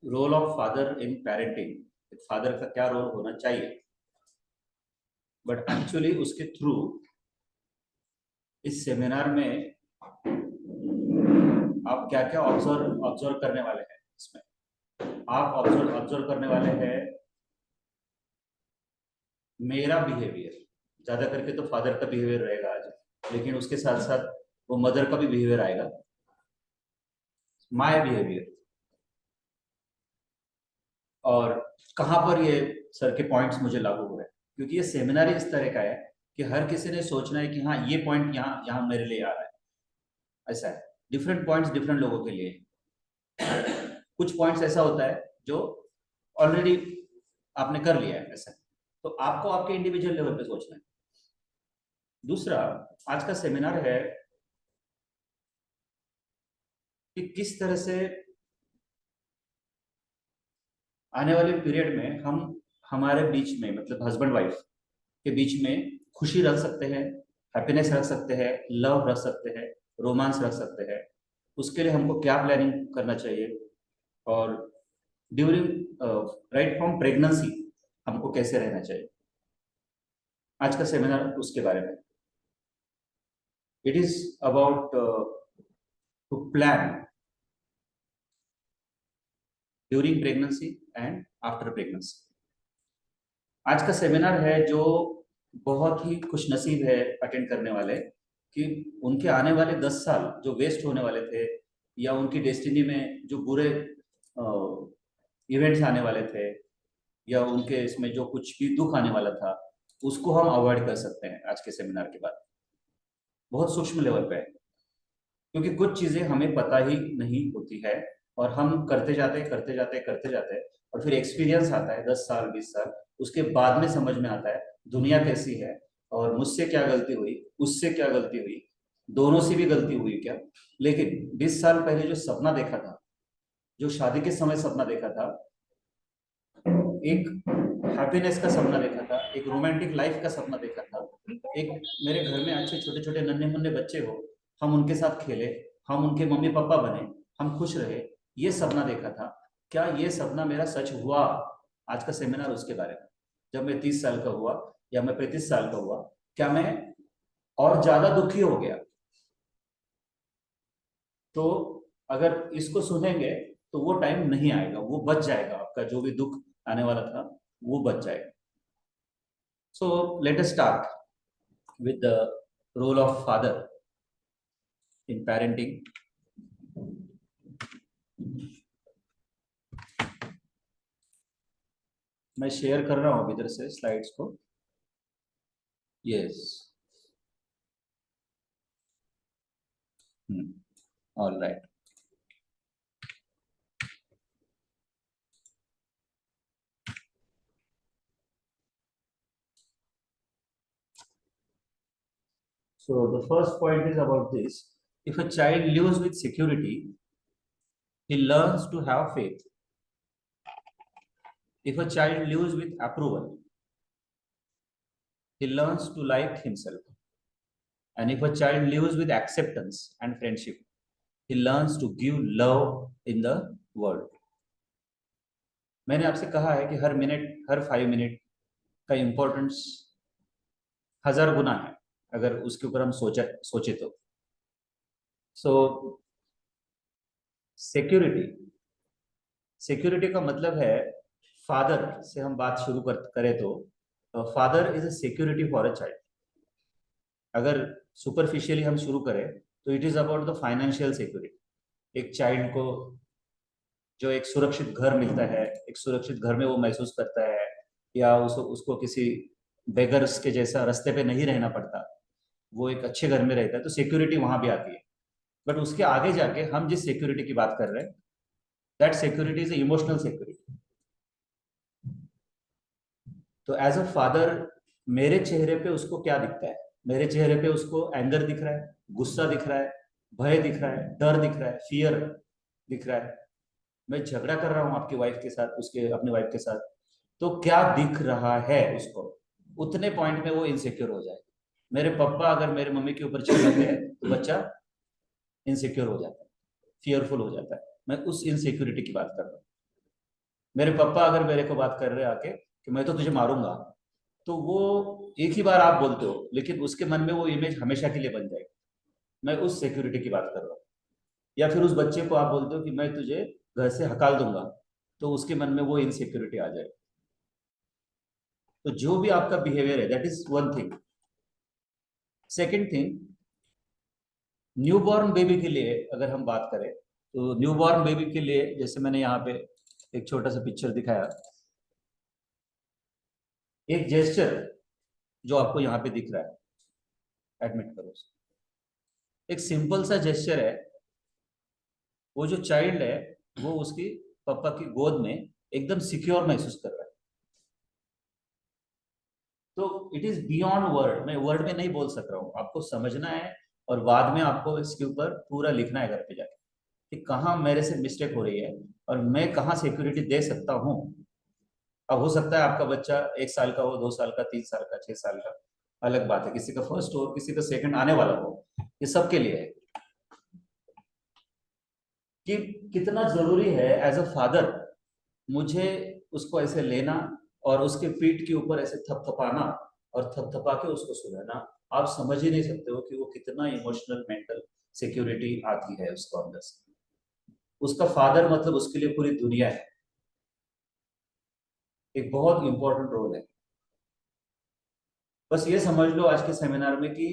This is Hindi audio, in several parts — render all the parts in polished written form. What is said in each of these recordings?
Role of father in parenting, father का क्या रोल होना चाहिए, बट एक्चुअली उसके थ्रू इस सेमिनार में आप क्या क्या ऑब्जर्व ऑब्जर्व करने वाले हैं। इसमें आप ऑब्जर्व करने वाले हैं मेरा बिहेवियर, ज्यादा करके तो फादर का बिहेवियर रहेगा आज, लेकिन उसके साथ साथ वो मदर का भी बिहेवियर आएगा, माय बिहेवियर। और कहाँ पर ये सर के पॉइंट्स मुझे लागू हो रहे हैं, क्योंकि ये सेमिनार इस तरह का है कि हर किसी ने सोचना है कि हाँ ये पॉइंट यहाँ यहाँ मेरे लिए आ रहा है। ऐसा है, डिफरेंट पॉइंट्स डिफरेंट लोगों के लिए। कुछ पॉइंट्स ऐसा होता है जो ऑलरेडी आपने कर लिया है, ऐसा है। तो आपको आपके इंडिविजुअल लेवल पे सोचना है। दूसरा, आज का सेमिनार है कि किस तरह से आने वाले पीरियड में हम हमारे बीच में, मतलब हस्बैंड वाइफ के बीच में खुशी रख सकते हैं, हैप्पीनेस रख सकते हैं, लव रख सकते हैं, रोमांस रख सकते हैं। उसके लिए हमको क्या प्लानिंग करना चाहिए, और ड्यूरिंग राइट फ्रॉम प्रेगनेंसी हमको कैसे रहना चाहिए। आज का सेमिनार उसके बारे में। It is about to plan during pregnancy and after pregnancy. आज का सेमिनार है जो बहुत ही खुशनसीब है अटेंड करने वाले, कि उनके आने वाले 10 साल जो वेस्ट होने वाले थे, या उनकी डेस्टिनी में जो बुरे इवेंट्स आने वाले थे, या उनके इसमें जो कुछ भी दुख आने वाला था, उसको हम अवॉइड कर सकते हैं आज के सेमिनार के बाद। बहुत सूक्ष्म लेवल पे है, क्योंकि कुछ चीजें हमें पता ही नहीं होती है, और हम करते जाते करते जाते करते जाते, और फिर एक्सपीरियंस आता है 10 साल 20 साल, उसके बाद में समझ में आता है दुनिया कैसी है, और मुझसे क्या गलती हुई, उससे क्या गलती हुई, दोनों से भी गलती हुई क्या। लेकिन 20 साल पहले जो सपना देखा था, जो शादी के समय सपना देखा था, एक हैप्पीनेस का सपना देखा था, एक रोमांटिक लाइफ का सपना देखा था, एक मेरे घर में अच्छे छोटे छोटे नन्हे मुन्ने बच्चे हो, हम उनके साथ खेले, हम उनके मम्मी पापा बने, हम खुश रहे, ये सपना देखा था। क्या ये सपना मेरा सच हुआ? आज का सेमिनार उसके बारे में। जब मैं 30 साल का हुआ, या मैं 35 साल का हुआ, क्या मैं और ज्यादा दुखी हो गया? तो अगर इसको सुनेंगे तो वो टाइम नहीं आएगा, वो बच जाएगा, आपका जो भी दुख आने वाला था वो बच जाएगा। So let us start with the role of father in parenting. मैं शेयर कर रहा हूं इधर से स्लाइड्स को। Yes, all right. So the first point is about this: if a child lives with security, he learns to have faith. If a child lives with approval, he learns to like himself. And if a child lives with acceptance and friendship, he learns to give love in the world. मैंने आपसे कहा है कि हर मिनट, हर 5 मिनट का इंपॉर्टेंस 1000 गुना है, अगर उसके ऊपर हम सोचे तो। सो सिक्योरिटी, सिक्योरिटी का मतलब है, फादर से हम बात शुरू करें तो father is a security for a child. अगर सुपरफिशियली हम शुरू करें तो it is about the financial security. एक चाइल्ड को जो एक सुरक्षित घर मिलता है, एक सुरक्षित घर में वो महसूस करता है, या उसको किसी बेगर्स के जैसा रास्ते पे नहीं रहना पड़ता, वो एक अच्छे घर में रहता है, तो सिक्योरिटी वहां भी आती है। बट उसके आगे जाके हम जिस सिक्योरिटी की बात कर रहे हैं, that security is emotional security. तो एज अ फादर, मेरे चेहरे पे उसको क्या दिखता है? मेरे चेहरे पे उसको एंगर दिख रहा है, गुस्सा दिख रहा है, भय दिख रहा है, डर दिख रहा है, फियर दिख रहा है। मैं झगड़ा कर रहा हूँ आपकी वाइफ के साथ, उसके अपनी वाइफ के साथ, तो क्या दिख रहा है उसको? उतने पॉइंट में वो इनसिक्योर हो जाए। मेरे पापा अगर मेरे मम्मी के ऊपर चिल्लाते हैं तो बच्चा इनसिक्योर हो जाता है, फियरफुल हो जाता है। मैं उस इनसिक्योरिटी की बात कर रहा हूँ। मेरे पापा अगर मेरे को बात कर रहे हैं आके कि मैं तो तुझे मारूंगा, तो वो एक ही बार आप बोलते हो, लेकिन उसके मन में वो इमेज हमेशा के लिए बन जाएगी। मैं उस सिक्योरिटी की बात कर रहा हूँ। या फिर उस बच्चे को आप बोलते हो कि मैं तुझे घर से हकाल दूंगा, तो उसके मन में वो इनसिक्योरिटी आ जाए। तो जो भी आपका बिहेवियर है, that is one thing. Second thing, newborn baby के लिए अगर हम बात करें, तो न्यूबॉर्न बेबी के लिए जैसे मैंने यहाँ पे एक छोटा सा पिक्चर दिखाया, एक जेस्चर जो आपको यहाँ पे दिख रहा है, एडमिट करो उसको। एक सिंपल सा जेस्चर है, वो जो चाइल्ड है वो उसकी पापा की गोद में एकदम सिक्योर महसूस कर रहा है। तो इट इज बियॉन्ड वर्ड, मैं वर्ड में नहीं बोल सक रहा हूँ, आपको समझना है। और बाद में आपको इसके ऊपर पूरा लिखना है घर पे जाके कि कहाँ मेरे से मिस्टेक हो रही है और मैं कहाँ सिक्योरिटी दे सकता हूँ। अब हो सकता है आपका बच्चा 1 साल का हो, 2 साल का, 3 साल का, 6 साल का, अलग बात है। किसी का फर्स्ट हो, किसी का सेकंड आने वाला हो, ये सबके लिए है कि कितना जरूरी है एज अ फादर मुझे उसको ऐसे लेना और उसके पीठ के ऊपर ऐसे थपथपाना और थपथपा के उसको सुलाना। आप समझ ही नहीं सकते हो कि वो कितना इमोशनल मेंटल सिक्योरिटी आती है उसको अंदर से। उसका फादर मतलब उसके लिए पूरी दुनिया है, एक बहुत इंपॉर्टेंट रोल है। बस ये समझ लो आज के सेमिनार में कि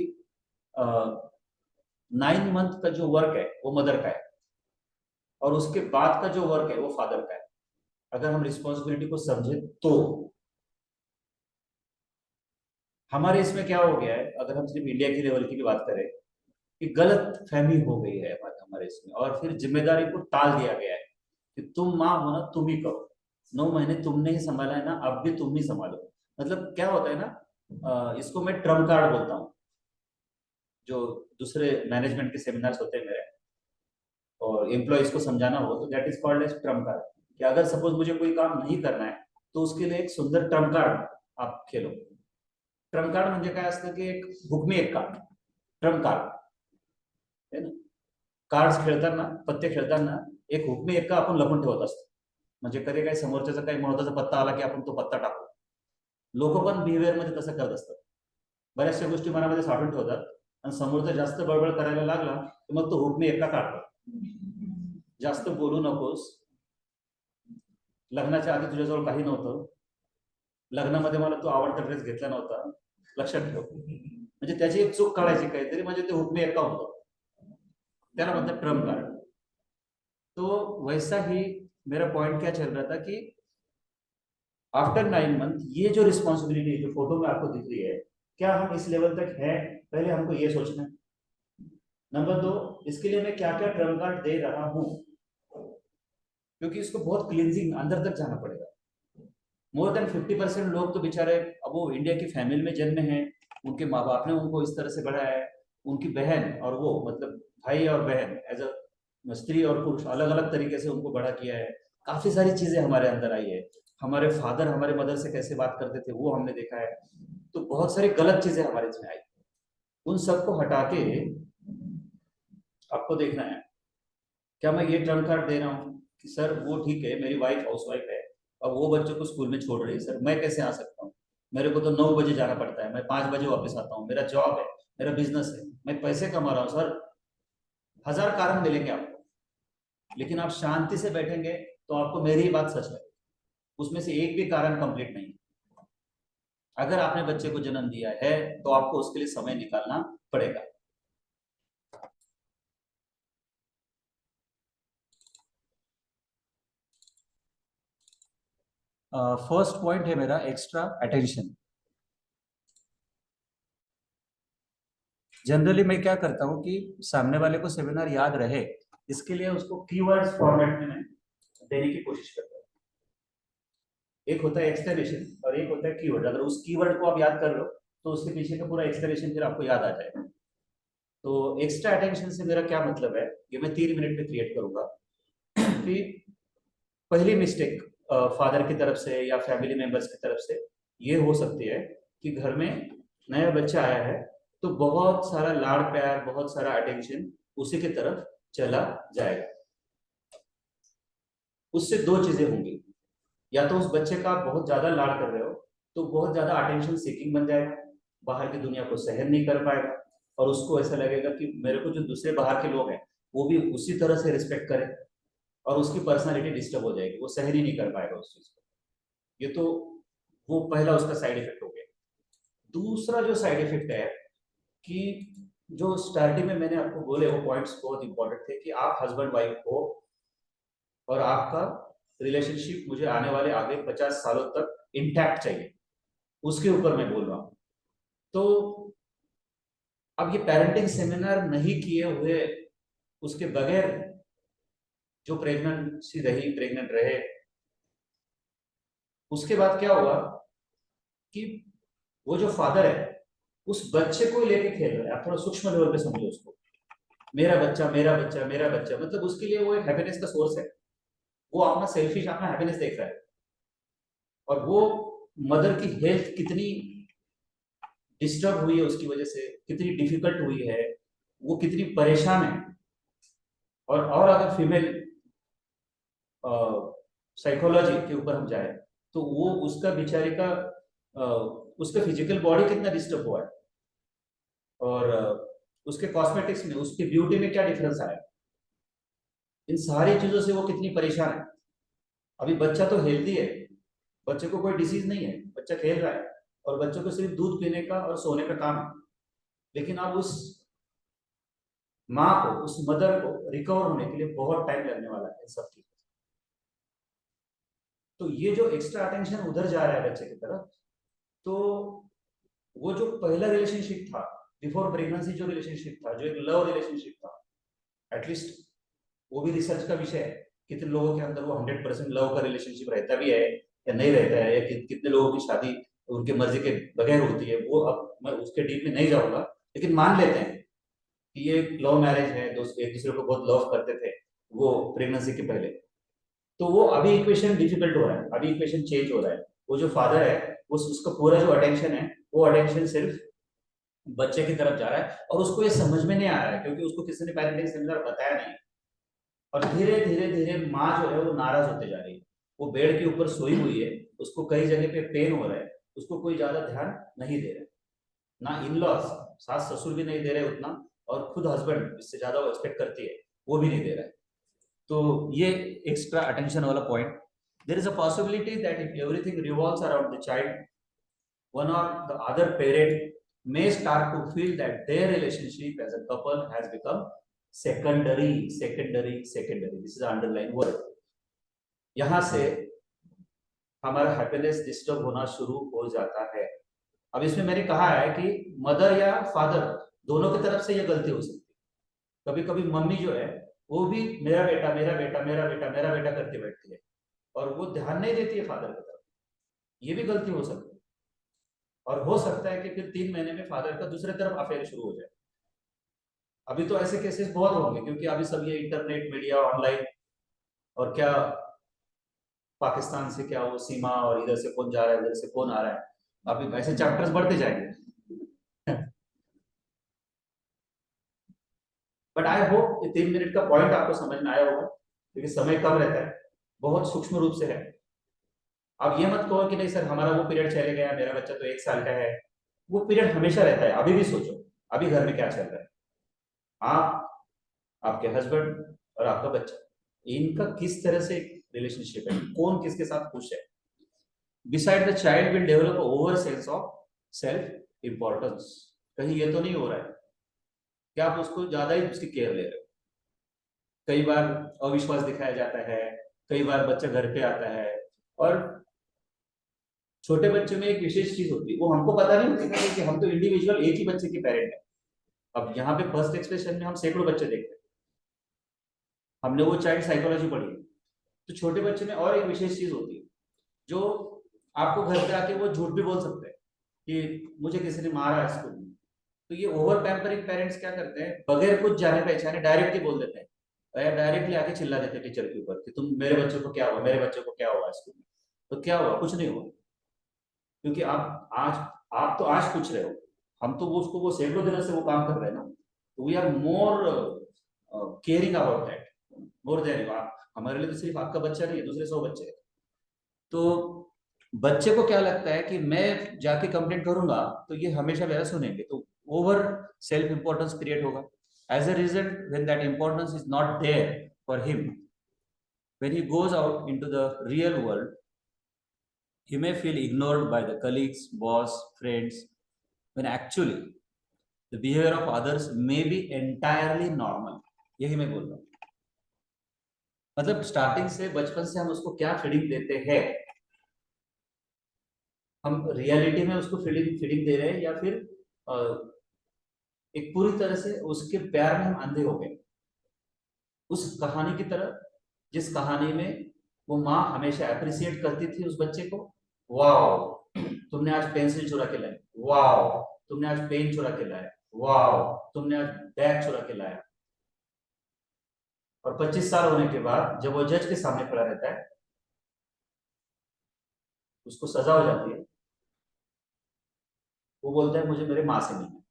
9 मंथ का जो वर्क है वो मदर का है, और उसके बाद का जो वर्क है वो फादर का है। अगर हम रिस्पॉन्सिबिलिटी को समझे तो हमारे इसमें क्या हो गया है, अगर हम सिर्फ इंडिया की लेवल की भी बात करें, कि गलत फहमी हो गई है हमारे इसमें, और फिर जिम्मेदारी को टाल दिया गया है कि तुम माँ हो ना, तुम ही करो। 9 महीने तुमने ही संभाला है ना, अब भी तुम ही संभालो। मतलब क्या होता है ना, इसको मैं ट्रम्प कार्ड बोलता हूँ। जो दूसरे मैनेजमेंट के सेमिनार्स होते हैं मेरे, और एम्प्लॉयज को समझाना हो, तो that is called as trump card. कि अगर सपोज मुझे कोई काम नहीं करना है, तो उसके लिए एक सुंदर ट्रम्प कार्ड आप खेलो। ट्रम्प कार्ड म्हणजे काय असतं की एक हुकमी एक कार्ड, ट्रम्प कार्ड है ना। कार्ड्स खेळताना, पत्ते खेळताना एक हुकमी एक्का आपण लपून ठेवत असतो, म्हणजे कधी काही समोरच्याचा काही महत्वाचा पत्ता आला की आपण तो पत्ता टाकू। लोक पण बिहेवियर मध्ये तसं करत असतात, बऱ्याचशा गोष्टी मनामध्ये साठवून ठेवतात, आणि समोरचा जास्त बळबळ करायला लागला तर मग तो हुकमी एक्का काढतो। जास्त बोलू नकोस, लग्नाच्या आधी तुझ्याजवळ काही नव्हतं, लग्नामध्ये मला तू आवडता ड्रेस घेतला नव्हता, लक्षात ठेव। म्हणजे त्याची एक चूक काढायची काहीतरी, म्हणजे ते हुकमी एक्का होतं, त्याला म्हणतात ट्रम्प कार्ड। तो वैसा ही मेरा पॉइंट क्या चल रहा था कि आफ्टर 9 मंथ ये जो रिस्पॉन्सिबिलिटी जो फोटो में आपको दिख रही है, क्या हम इस लेवल तक है, पहले हमको ये सोचना है। नंबर 2, इसके लिए मैं क्या क्या ट्रम्प कार्ड दे रहा हूँ, क्योंकि इसको बहुत क्लिनजिंग अंदर तक जाना पड़ेगा। मोर देन 50% लोग तो बेचारे, अब वो इंडिया की फैमिली में जन्मे हैं, उनके माँ बाप ने उनको इस तरह से बढ़ाया है, उनकी बहन और वो मतलब भाई और बहन एज अ स्त्री और पुरुष अलग अलग तरीके से उनको बड़ा किया है। काफी सारी चीजें हमारे अंदर आई है, हमारे फादर हमारे मदर से कैसे बात करते थे वो हमने देखा है। तो बहुत सारी गलत चीजें हमारे इसमें आई, उन सबको हटा के आपको देखना है क्या मैं ये ट्रम्प कार्ड दे रहा हूँ कि सर वो ठीक है, मेरी वाइफ हाउस वाइफ है और वो बच्चों को स्कूल में छोड़ रही है, सर मैं कैसे आ सकता हूँ, मेरे को तो 9 बजे जाना पड़ता है, मैं 5 बजे वापस आता हूँ, मेरा जॉब है, मेरा बिजनेस है, मैं पैसे कमा रहा हूँ सर। 1000 कारण मिलेंगे आपको, लेकिन आप शांति से बैठेंगे तो आपको मेरी ही बात सच है, उसमें से एक भी कारण कंप्लीट नहीं। अगर आपने बच्चे को जन्म दिया है तो आपको उसके लिए समय निकालना पड़ेगा। फर्स्ट पॉइंट है मेरा एक्स्ट्रा अटेंशन। जनरली मैं क्या करता हूँ कि सामने वाले को सेमिनार याद रहे, इसके लिए उसको कीवर्ड्स फॉर्मेट में मैं देने की कोशिश करता हूँ। एक होता है एक्सप्लेनेशन और एक होता है कीवर्ड। अगर उस कीवर्ड को आप याद कर लो तो उसके पीछे का पूरा एक्सप्लेनेशन फिर आपको याद आ जाएगा। तो एक्स्ट्रा अटेंशन से मेरा क्या मतलब है, ये मैं 3 मिनट में क्रिएट करूंगा। कि पहली मिस्टेक फादर की तरफ से या फैमिली मेंबर्स की तरफ से ये हो सकती है कि घर में नया बच्चा आया है तो बहुत सारा लाड़ प्यार, बहुत सारा अटेंशन उसी की तरफ चला जाएगा। उससे दो चीजें होंगी। या तो उस बच्चे का आप बहुत ज्यादा लाड कर रहे हो तो बहुत ज्यादा अटेंशन सीकिंग बन जाएगा, बाहर की दुनिया को सहन नहीं कर पाएगा, और उसको ऐसा लगेगा कि मेरे को जो दूसरे बाहर के लोग हैं वो भी उसी तरह से रिस्पेक्ट करें, और उसकी पर्सनालिटी डिस्टर्ब हो जाएगी, वो सहन ही नहीं कर पाएगा उस चीज को। ये तो वो पहला उसका साइड इफेक्ट हो गया। दूसरा जो साइड इफेक्ट है कि जो स्टार्टिंग में मैंने आपको बोले वो पॉइंट्स बहुत इंपॉर्टेंट थे कि आप हस्बैंड वाइफ हो और आपका रिलेशनशिप मुझे आने वाले आगे 50 सालों तक इंटैक्ट चाहिए, उसके ऊपर मैं बोल रहा हूँ। तो अब ये पेरेंटिंग सेमिनार नहीं किए हुए, उसके बगैर जो प्रेग्नेंसी रही, प्रेग्नेंट रहे, उसके बाद क्या हुआ कि वो जो फादर है उस बच्चे को लेके खेल रहा है। आप थोड़ा सूक्ष्म लेवल पे समझो उसको, मेरा बच्चा मेरा बच्चा मेरा बच्चा, मतलब उसके लिए वो एक हैप्पीनेस का सोर्स है, वो अपना सेल्फिश अपना हैप्पीनेस देख रहा है। और वो मदर की हेल्थ कितनी डिस्टर्ब हुई है उसकी वजह से, कितनी डिफिकल्ट हुई है, वो कितनी परेशान है। और अगर फीमेल साइकोलॉजी के ऊपर हम जाए तो वो उसका बेचारे का अ, उसका फिजिकल बॉडी कितना डिस्टर्ब हुआ है, और उसके कॉस्मेटिक्स में, उसकी ब्यूटी में क्या डिफरेंस आया, इन सारी चीजों से वो कितनी परेशान है। अभी बच्चा तो हेल्दी है, बच्चे को कोई डिसीज नहीं है, बच्चा खेल रहा है, और बच्चों को सिर्फ दूध पीने का और सोने का काम है। लेकिन अब उस माँ को, उस मदर को रिकवर होने के लिए बहुत टाइम लगने वाला है सब चीज। तो ये जो एक्स्ट्रा अटेंशन उधर जा रहा है बच्चे की तरफ, तो वो जो पहला रिलेशनशिप था बिफोर प्रेगनेंसी, जो रिलेशनशिप था, जो एक लव रिलेशनशिप था, एटलीस्ट वो भी रिसर्च का विषय है, कितने लोगों के अंदर वो 100% लव का रिलेशनशिप रहता भी है या नहीं रहता है, या कितने लोगों की शादी उनके मर्जी के बगैर होती है, वो अब मैं उसके डीप में नहीं जाऊंगा। लेकिन मान लेते हैं कि ये लव मैरिज है, दोस्त एक दूसरे को बहुत लव करते थे वो प्रेगनेंसी के पहले, तो वो अभी इक्वेशन डिफिकल्ट हो रहा है, अभी इक्वेशन चेंज हो रहा है। वो जो फादर है वो उसका पूरा जो अटेंशन है वो अटेंशन सिर्फ बच्चे की तरफ जा रहा है, और उसको ये समझ में नहीं आ रहा है क्योंकि उसको किसी ने पेरेंटिंग सेमिनार बताया नहीं। और धीरे धीरे धीरे माँ जो है वो नाराज होते जा रही है, वो बेड के ऊपर सोई हुई है, उसको कई जगह पे पेन हो रहा है, उसको कोई ज्यादा ध्यान नहीं दे रहा है, ना इन लॉज, सास ससुर भी नहीं दे रहे उतना, और खुद हस्बैंड इससे ज्यादा वो एक्सपेक्ट करती है वो भी नहीं दे रहा है। तो ये एक्स्ट्रा अटेंशन वाला point. There is a possibility that if everything revolves around the child, one or the other parent may start to feel that their relationship as a couple has become secondary, secondary, secondary. This is the underlying word. यहां से हमारा हैप्पीनेस डिस्टर्ब होना शुरू हो जाता है। अब इसमें मैंने कहा है कि मदर या फादर दोनों की तरफ से यह गलती हो सकती है। कभी कभी मम्मी जो है वो भी मेरा बेटा मेरा बेटा मेरा बेटा मेरा बेटा करके बैठती है, और वो ध्यान नहीं देती है फादर की तरफ, ये भी गलती हो सकती है। और हो सकता है कि फिर 3 महीने में फादर का दूसरे तरफ अफेयर शुरू हो जाए। अभी तो ऐसे केसेस बहुत होंगे क्योंकि अभी सब ये इंटरनेट मीडिया ऑनलाइन, और क्या पाकिस्तान से क्या वो सीमा, और इधर से कौन जा रहा है इधर से कौन आ रहा है, अभी ऐसे चैप्टर्स बढ़ते जाएंगे। बट आई होप ये 3 मिनट का पॉइंट आपको समझ में आया होगा, क्योंकि समय कम रहता है, बहुत सूक्ष्म रूप से है। अब ये मत कहो कि नहीं सर हमारा वो पीरियड चले गया, मेरा बच्चा तो 1 साल का है। वो पीरियड हमेशा रहता है। अभी भी सोचो अभी घर में क्या चल रहा है, आप, आपके हस्बैंड और आपका बच्चा, इनका किस तरह से रिलेशनशिप है, कौन किसके साथ खुश है। Beside the child will develop over sense of self importance. कहीं ये तो नहीं हो रहा है कि आप उसको ज्यादा ही उसकी केयर ले रहे हो। कई बार अविश्वास दिखाया जाता है, कई बार बच्चा घर पे आता है, और छोटे बच्चे में एक विशेष चीज होती है, वो हमको पता नहीं होती ना कि हम तो इंडिविजुअल एक ही बच्चे के पेरेंट है। अब यहाँ पे फर्स्ट एक्सप्रेशन में हम सैकड़ों बच्चे देखते हैं, हमने वो चाइल्ड साइकोलॉजी पढ़ी है। तो छोटे बच्चे में और एक विशेष चीज होती है, जो आपको घर पे आके वो झूठ भी बोल सकते हैं कि मुझे किसी ने मारा है स्कूल में। तो ये ओवर पैम्परिंग पेरेंट्स क्या करते हैं, बगैर कुछ जाने पहचाने डायरेक्टली बोल देते हैं, या डायरेक्टली आके चिल्ला देते हैं टीचर के ऊपर कि तुम, मेरे बच्चों को क्या हुआ, मेरे बच्चों को क्या हुआ स्कूल में। तो क्या हुआ, कुछ नहीं हुआ, क्योंकि आप तो आज पूछ रहे हो, हम तो वो उसको वो सैकड़ों दिनों से वो काम कर रहे हैं ना। तो we are more caring about that, more than you. हमारे लिए तो सिर्फ आपका बच्चा नहीं है, दूसरे 100 बच्चे हैं। तो बच्चे को क्या लगता है कि मैं जाके कंप्लेंट करूंगा तो ये हमेशा मेरा सुनेंगे, तो ओवर सेल्फ इंपॉर्टेंस क्रिएट होगा. As a result, when that importance is not there for him, when he goes out into the real world, he may feel ignored by the colleagues, boss, friends, when actually the behavior of others may be entirely normal. यही मैं बोल रहा हूँ. मतलब स्टार्टिंग से, बचपन से हम उसको क्या फीडिंग देते हैं, हम रियलिटी में उसको फीडिंग फीडिंग दे रहे हैं, या फिर एक पूरी तरह से उसके प्यार में हम अंधे हो गए, उस कहानी की तरह जिस कहानी में वो माँ हमेशा अप्रिशिएट करती थी उस बच्चे को. वाओ, तुमने आज पेंसिल चुरा के लाया, वाओ तुमने आज पेन चुरा के लाया, वाओ तुमने आज बैग चुरा के लाया. और 25 साल होने के बाद जब वो जज के सामने खड़ा रहता है, उसको सजा हो जाती है, वो बोलता है मुझे मेरे माँ से मिलना है.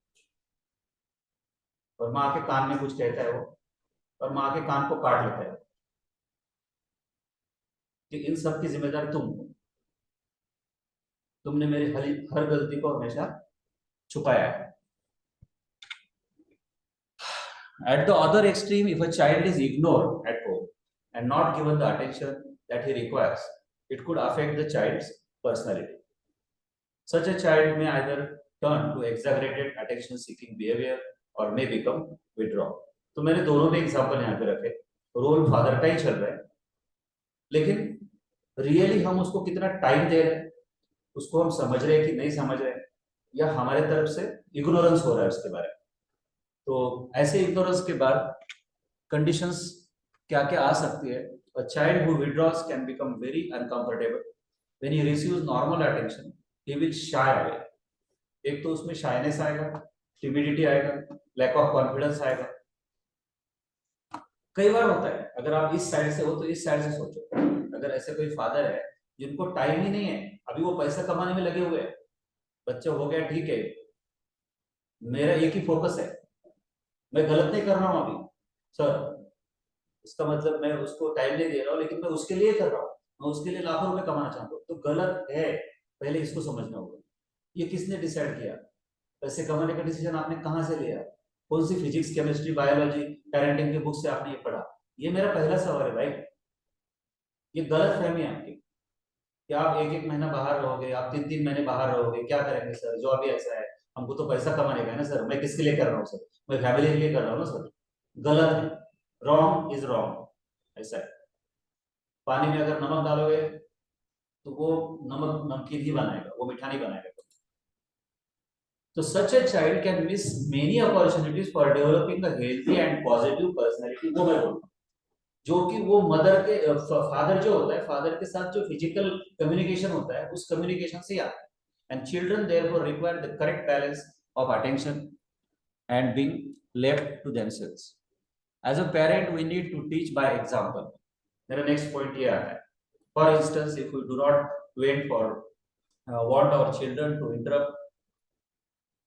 और माँ के कान में कुछ कहता है वो, और माँ के कान को काट लेता है कि इन सब की जिम्मेदार तुम हो, तुमने मेरी हर गलती को हमेशा छुपाया है. At the other extreme, if a child is ignored at home and not given the attention that he requires, it could affect the child's personality. Such a child may either turn to exaggerated attention-seeking behavior or may become withdrawn. तो मैंने दोनों पे एग्जाम्पल यहाँ पे रखे, रोल फादर का ही चल रहा है, लेकिन रियली हम उसको कितना टाइम दे रहे हैं, उसको हम समझ रहे हैं कि नहीं समझ रहे हैं, या हमारे तरफ से इग्नोरेंस हो रहा है उसके बारे में. तो ऐसे इग्नोरेंस के बाद कंडीशंस क्या क्या आ सकती है. A child who withdraws can become very uncomfortable. When he receives normal attention, he will shy away. एक तो उसमें शाइनेस आएगा, टिमिडिटी आएगा, लैक ऑफ कॉन्फिडेंस आएगा. कई बार होता है, अगर आप इस साइड से हो तो इस साइड से सोचो, अगर ऐसे कोई फादर है जिनको टाइम ही नहीं है, अभी वो पैसा कमाने में लगे हुए हैं, बच्चा हो गया ठीक है, मेरा एक ही फोकस है, मैं गलत नहीं कर रहा हूं अभी सर, इसका मतलब मैं उसको टाइम नहीं दे रहा हूँ, लेकिन मैं उसके लिए कर रहा हूँ, मैं उसके लिए लाखों रुपए कमाना चाहता हूँ, तो गलत है. पहले इसको समझना होगा. ये किसने डिसाइड किया, पैसे कमाने का डिसीजन आपने कहाँ से लिया, कौन सी फिजिक्स, केमिस्ट्री, बायोलॉजी, पेरेंटिंग की बुक से आपने ये पढ़ा. ये मेरा पहला सवाल है भाई. ये गलत फहमी है आपकी कि आप एक एक महीना बाहर रहोगे, आप 3 3 महीने बाहर रहोगे, क्या करेंगे सर, जॉब ही ऐसा है, हमको तो पैसा कमाने का है ना सर, मैं किसके लिए कर रहा हूँ सर, मैं फैमिली के लिए कर रहा हूँ ना सर. गलत है. Wrong is wrong. ऐसा है. पानी में अगर नमक डालोगे तो वो नमक नमकीन ही बनाएगा, वो मीठा नहीं बनाएगा. तो such a child can miss many opportunities for developing a healthy and positive personality. वो मैं बोलता हूँ, जो कि वो मदर के फादर जो होता है, फादर के साथ जो फिजिकल कम्युनिकेशन होता है, उस कम्युनिकेशन से ही आता है. And children therefore require the correct balance of attention and being left to themselves. As a parent we need to teach by example. मेरा नेक्स्ट पॉइंट ये आता है. For instance, if we do not wait for want our children to interrupt,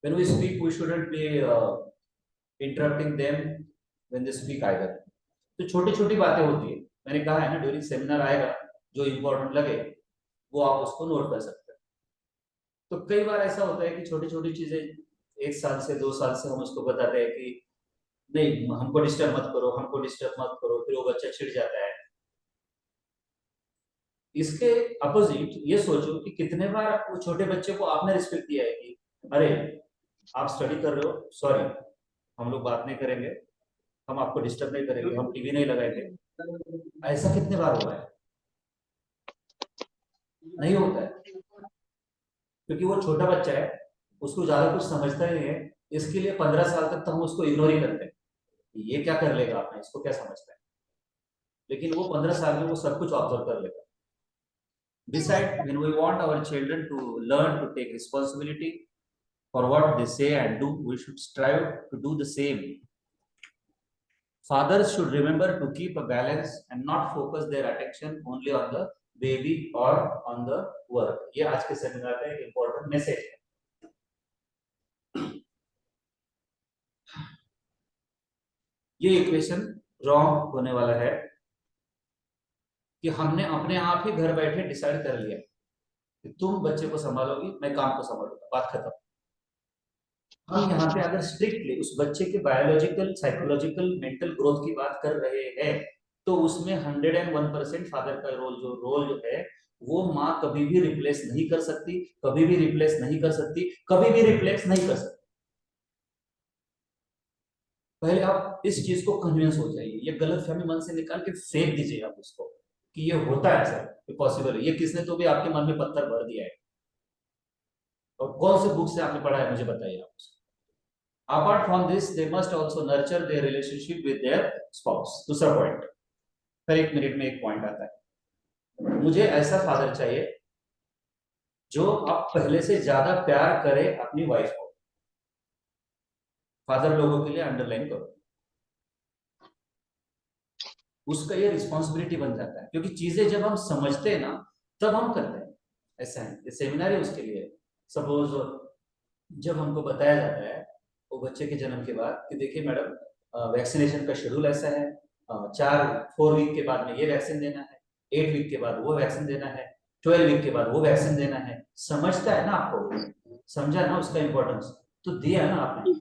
when we speak, we shouldn't be interrupting them when they speak either. तो छोटी छोटी बातें होती है, मैंने कहा है ना, ड्यूरिंग सेमिनार आएगा, जो इंपॉर्टेंट लगे वो आप उसको नोट कर सकते हैं. तो कई बार ऐसा होता है कि छोटी छोटी चीजें 1 साल से 2 साल से हम उसको बताते हैं कि नहीं हमको डिस्टर्ब मत करो, हमको डिस्टर्ब मत करो, फिर वो बच्चा छिड़ जाता है. इसके अपोजिट ये सोचो कि कितने बार वो छोटे बच्चे को आपने रिस्पेक्ट दिया है कि अरे आप स्टडी कर रहे हो, सॉरी हम लोग बात नहीं करेंगे, हम आपको डिस्टर्ब नहीं करेंगे, हम टीवी नहीं लगाएंगे. ऐसा कितने बार हुआ है. नहीं होता है, क्योंकि वो छोटा बच्चा है, उसको ज्यादा कुछ समझता ही नहीं है. इसके लिए 15 साल तक तो हम उसको इग्नोर ही करते हैं, ये क्या कर लेगा, आपने इसको क्या समझता है. लेकिन वो 15 साल में वो सब कुछ ऑब्जर्व कर लेगा. Besides, when we want our children to learn to take responsibility for what they say and do, we should strive to do the same. Fathers should remember to keep a balance and not focus their attention only on the baby or on the work. ये आज के सेमिनार का एक important message है. ये इक्वेशन रॉन्ग होने वाला है कि हमने अपने आप ही घर बैठे डिसाइड कर लिया कि तुम बच्चे को संभालोगी, मैं काम को संभालूंगा, बात खत्म। हम यहाँ पे अगर स्ट्रिक्टली उस बच्चे के बायोलॉजिकल, साइकोलॉजिकल, मेंटल ग्रोथ की बात कर रहे हैं, तो उसमें 101% फादर का रोल जो है वो माँ कभी भी रिप्लेस नहीं कर सकती, कभी भी रिप्लेस नहीं कर सकती, कभी भी रिप्लेस नहीं कर सकती। पहले आप इस चीज को कन्विंस हो जाइए, ये गलत फहमी मन से निकाल के फेंक दीजिए आप उसको कि ये होता है सर, ये पॉसिबल है। ये किसने तो भी आपके मन में पत्थर भर दिया है, और कौन से बुक से आपने पढ़ा है मुझे बताइए आप। Apart from this they must also nurture their relationship with their spouse. दूसरा पॉइंट, फिर 1 मिनट में एक पॉइंट आता है, मुझे ऐसा फादर चाहिए जो आप पहले से ज्यादा प्यार करे अपनी वाइफ को। फादर लोगों के लिए अंडरलाइन करो, उसका ये रिस्पॉन्सिबिलिटी बन जाता है, क्योंकि चीजें जब हम समझते हैं ना तब हम करते हैं। ऐसा है, ये सेमिनार है उसके लिए। सपोज जब हमको बताया जाता है वो बच्चे के जन्म के बाद कि देखिए मैडम वैक्सीनेशन का शेड्यूल ऐसा है, 4 वीक के बाद में ये वैक्सीन देना है, 8 वीक के बाद वो वैक्सीन देना है, 12 वीक के बाद वो वैक्सीन देना है। समझता है ना, आपको समझा ना उसका इंपॉर्टेंस, तो दिया ना आपने,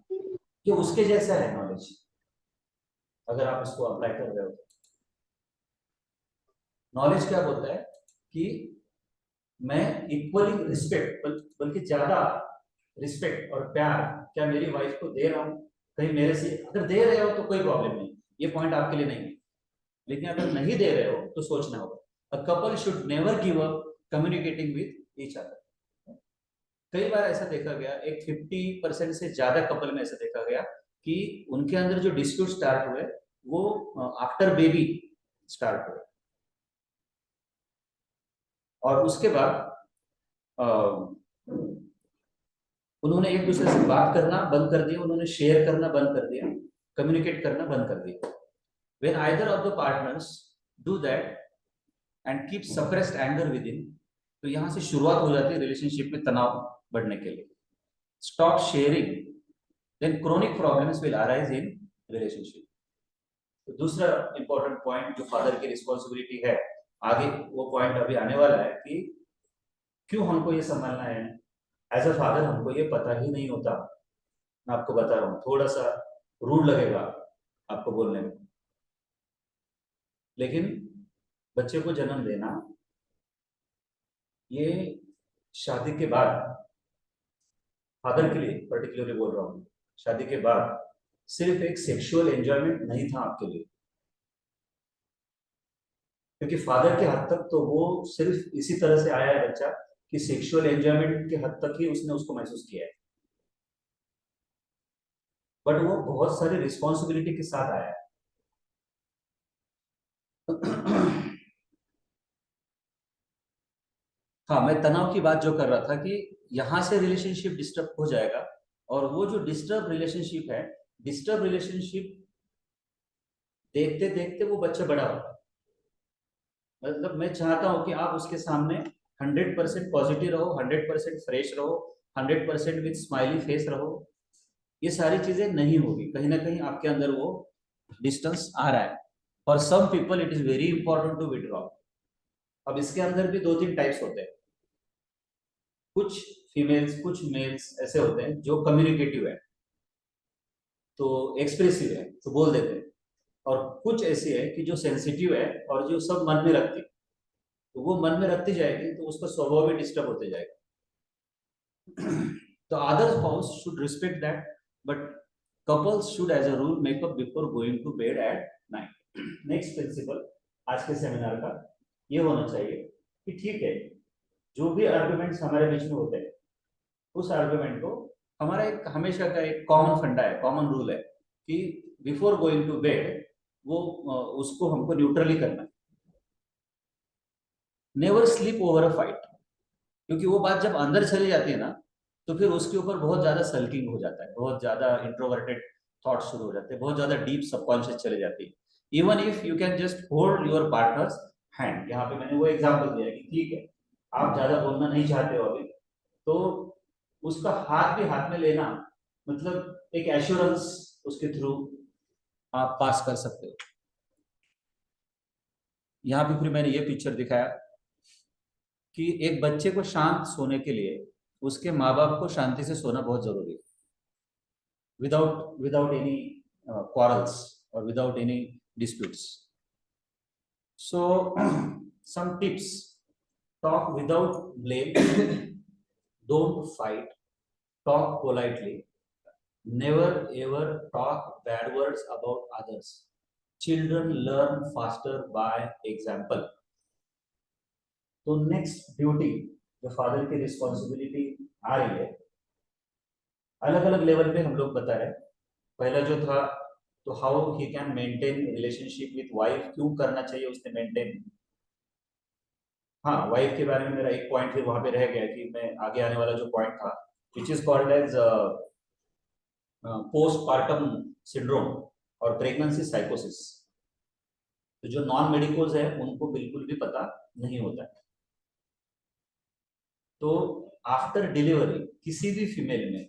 कि उसके जैसा है नॉलेज, अगर आप उसको अप्लाई कर रहे हो। नॉलेज क्या बोलता है कि मैं इक्वली रिस्पेक्ट, बल्कि ज्यादा रिस्पेक्ट और प्यार क्या मेरी वाइफ को दे रहा हूँ। कहीं मेरे से अगर दे रहे हो तो कोई प्रॉब्लम नहीं, ये पॉइंट आपके लिए नहीं है। लेकिन अगर नहीं दे रहे हो तो सोचना होगा। A couple should never give up communicating with each other. कई बार ऐसा देखा गया, एक 50% से ज्यादा कपल में ऐसा देखा गया कि उनके अंदर जो डिस्प्यूट स्टार्ट हुए वो आफ्टर बेबी स्टार्ट हुए, और उसके बाद उन्होंने एक दूसरे से बात करना बंद कर दिया, उन्होंने शेयर करना बंद कर दिया, कम्युनिकेट करना बंद कर दिया। When either of the partners do that and keep suppressed anger within, तो यहां से शुरुआत हो जाती है रिलेशनशिप में तनाव बढ़ने के लिए। Stop sharing, then chronic problems will arise in relationship. तो दूसरा इंपॉर्टेंट पॉइंट जो फादर की रिस्पॉन्सिबिलिटी है, आगे वो पॉइंट अभी आने वाला है कि क्यों हमको ये संभालना है। एज अ फादर हमको ये पता ही नहीं होता, मैं आपको बता रहा हूँ, थोड़ा सा रूड लगेगा आपको बोलने में, लेकिन बच्चे को जन्म देना ये शादी के बाद, फादर के लिए पर्टिकुलरली बोल रहा हूँ, शादी के बाद सिर्फ एक सेक्सुअल एंजॉयमेंट नहीं था आपके लिए। क्योंकि फादर के हद तक तो वो सिर्फ इसी तरह से आया है बच्चा कि सेक्सुअल एंजॉयमेंट के हद तक ही उसने उसको महसूस किया है, बट वो बहुत सारी रिस्पॉन्सिबिलिटी के साथ आया है। हाँ, मैं तनाव की बात जो कर रहा था कि यहां से रिलेशनशिप डिस्टर्ब हो जाएगा, और वो जो डिस्टर्ब रिलेशनशिप है, डिस्टर्ब रिलेशनशिप देखते देखते वो बच्चा बड़ा होगा। मतलब मैं चाहता हूं कि आप उसके सामने 100% पॉजिटिव रहो, 100% फ्रेश रहो, 100% विद स्माइली फेस रहो। ये सारी चीजें नहीं होगी, कहीं ना कहीं आपके अंदर वो डिस्टेंस आ रहा है। For some people it is very important to withdraw. अब इसके अंदर भी 2-3 टाइप्स होते हैं, कुछ फीमेल्स कुछ मेल्स ऐसे होते हैं जो कम्युनिकेटिव है, तो एक्सप्रेसिव है, तो बोल देते हैं, और कुछ ऐसी है कि जो सेंसिटिव है और जो सब मन में रखती, तो वो मन में रखती जाएगी तो उसका स्वभाव भी डिस्टर्ब होते जाएगा। तो other spouse should respect that, but couples should as a rule make up before going to bed at night. Next principle आज के सेमिनार का ये होना चाहिए कि ठीक है, जो भी आर्गुमेंट्स हमारे बीच में होते हैं, उस आर्गुमेंट को हमारा एक हमेशा का एक कॉमन फंडा है, कॉमन रूल है कि बिफोर गोइंग टू बेड वो उसको हमको न्यूट्रली करना है। Never sleep over a fight, क्योंकि वो बात जब अंदर चली जाती है ना तो फिर उसके ऊपर बहुत ज्यादा सल्किंग हो जाता है, बहुत ज्यादा इंट्रोवर्टेड थॉट शुरू हो जाते हैं, बहुत ज्यादा डीप सबकॉन्शियस चले जाती है। Even if you can just hold your partners hand, यहाँ पे मैंने वो एग्जांपल दिया कि ठीक है आप ज्यादा बोलना नहीं चाहते हो अभी, तो उसका हाथ भी हाथ में लेना, मतलब एक एश्योरेंस उसके थ्रू आप पास कर सकते हो। यहाँ पे फिर मैंने ये पिक्चर दिखाया कि एक बच्चे को शांत सोने के लिए उसके माँ बाप को शांति से सोना बहुत जरूरी है, without any quarrels or without any disputes. So some tips: talk without blame, don't fight, talk politely, never ever talk bad words about others. Children learn faster by example. तो नेक्स्ट ड्यूटी जो फादर की रिस्पॉन्सिबिलिटी आ रही है, अलग अलग लेवल पे हम लोग बता रहे हैं। पहला जो था, तो how he can maintain relationship with wife, क्यों करना चाहिए उसने मेंटेन। हाँ, वाइफ के बारे में मेरा एक पॉइंट फिर वहां पे रह गया कि मैं आगे आने वाला जो पॉइंट था, which is called as postpartum syndrome और प्रेगनेंसी साइकोसिस। तो जो नॉन मेडिकल्स है उनको बिल्कुल भी पता नहीं होता है। तो आफ्टर डिलीवरी किसी भी फीमेल में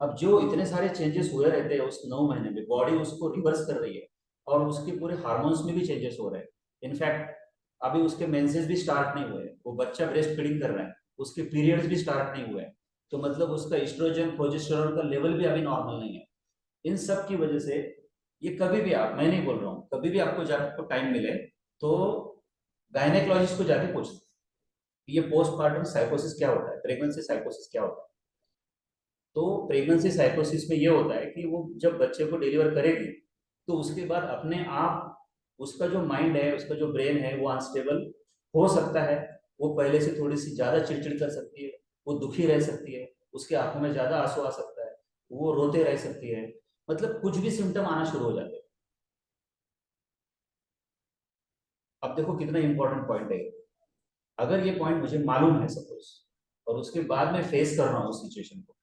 अब जो इतने सारे चेंजेस हुए रहते हैं उस 9 महीने में, बॉडी उसको रिवर्स कर रही है और उसके पूरे हार्मोन्स में भी चेंजेस हो रहे हैं। इनफैक्ट अभी उसके मेंसेस भी स्टार्ट नहीं हुए, वो बच्चा ब्रेस्ट फीडिंग कर रहा है, उसके पीरियड्स भी स्टार्ट नहीं हुए, तो मतलब उसका एस्ट्रोजन प्रोजेस्टेरोन का लेवल भी अभी नॉर्मल नहीं है। इन सब की वजह से ये कभी भी आप, मैं नहीं बोल रहा हूँ, कभी भी आपको जाकर टाइम मिले तो गायनेकोलॉजिस्ट को जाके पूछना ये पोस्टपार्टम साइकोसिस क्या होता है, प्रेगनेंसी साइकोसिस क्या होता है। तो प्रेगनेंसी साइकोसिस में ये होता है कि वो जब बच्चे को डिलीवर करेगी तो उसके बाद अपने आप उसका जो माइंड है, उसका जो ब्रेन है वो अनस्टेबल हो सकता है। वो पहले से थोड़ी सी ज्यादा चिड़चिड़ कर सकती है, वो दुखी रह सकती है, उसके आंखों में ज्यादा आंसू आ सकता है, वो रोते रह सकती है, मतलब कुछ भी सिम्टम आना शुरू हो जाते हैं। अब देखो कितना इंपॉर्टेंट पॉइंट है। अगर ये पॉइंट मुझे मालूम है सपोज, और उसके बाद मैं फेस कर रहा हूँ उस सिचुएशन को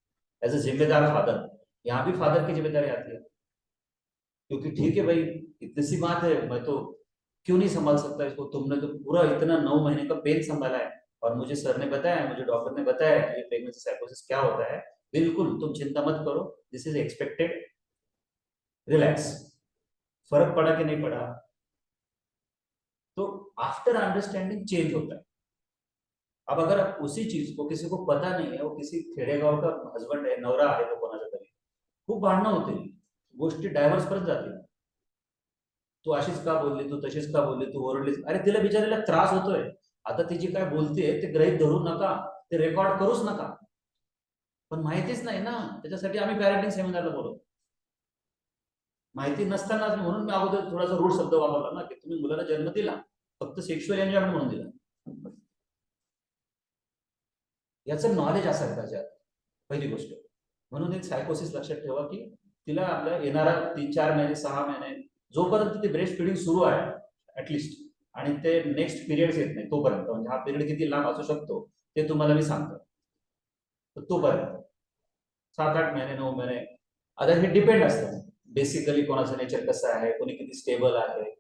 एज ए जिम्मेदार फादर, यहाँ भी फादर की जिम्मेदारी आती है। क्योंकि ठीक है भाई, इतनी सी बात है, मैं तो क्यों नहीं संभाल सकता इसको, तुमने तो पूरा इतना 9 महीने का पेन संभाला है, और मुझे सर ने बताया, मुझे डॉक्टर ने बताया कि ये प्रेगनेंसी साइकोसिस क्या होता है। बिल्कुल तुम चिंता मत करो, दिस इज एक्सपेक्टेड, रिलैक्स। फर्क पड़ा कि नहीं पड़ा, तो आफ्टर अंडरस्टैंडिंग चेंज होता है। अब अगर आप उसी चीज को किसी को पता नहीं है, वो किसी खेडेगाव का हस्बंड है, नवरा आहे तो कोणाचा तरी, खूप भांडणं होते, गोष्टी डायव्हर्स परत जातील। तू अशीच का बोलली, तू तशीच का बोलली, तू ओरडलीस, अरे तिला बिचारीला त्रास होतोय, आता ती जी काय बोलतेय ते गृहीत धरू नका, ते रेकॉर्ड करूच नका, पण माहितीच नाही ना, त्याच्यासाठी आम्ही पॅरेंटिंग सेमिनारला बोलवतो। माहिती नसतानाच, म्हणून मी अगोदर थोडासा रूढ शब्द वापरला ना, की तुम्ही मुलाला जन्म दिला फक्त सेक्शुअल एन्जॉयमेंट म्हणून दिला, याचं नॉलेज असायला पाहिजे पहिली गोष्ट। म्हणून एक सायकोसिस लक्षात ठेवा की तिला आपल्या येणारा 3-4 महिने 6 महिने जोपर्यंत ती ब्रेस्ट फिडिंग सुरू आहे ऍटलिस्ट, आणि ते नेक्स्ट पिरियड्स येत नाही तोपर्यंत, म्हणजे हा पिरियड किती लांब असू शकतो ते तुम्हाला मी सांगतो, तर तोपर्यंत 7-8 महिने 9 महिने, आता हे डिपेंड असतं बेसिकली कोणाचं नेचर कसं आहे, कोणी किती स्टेबल आहे।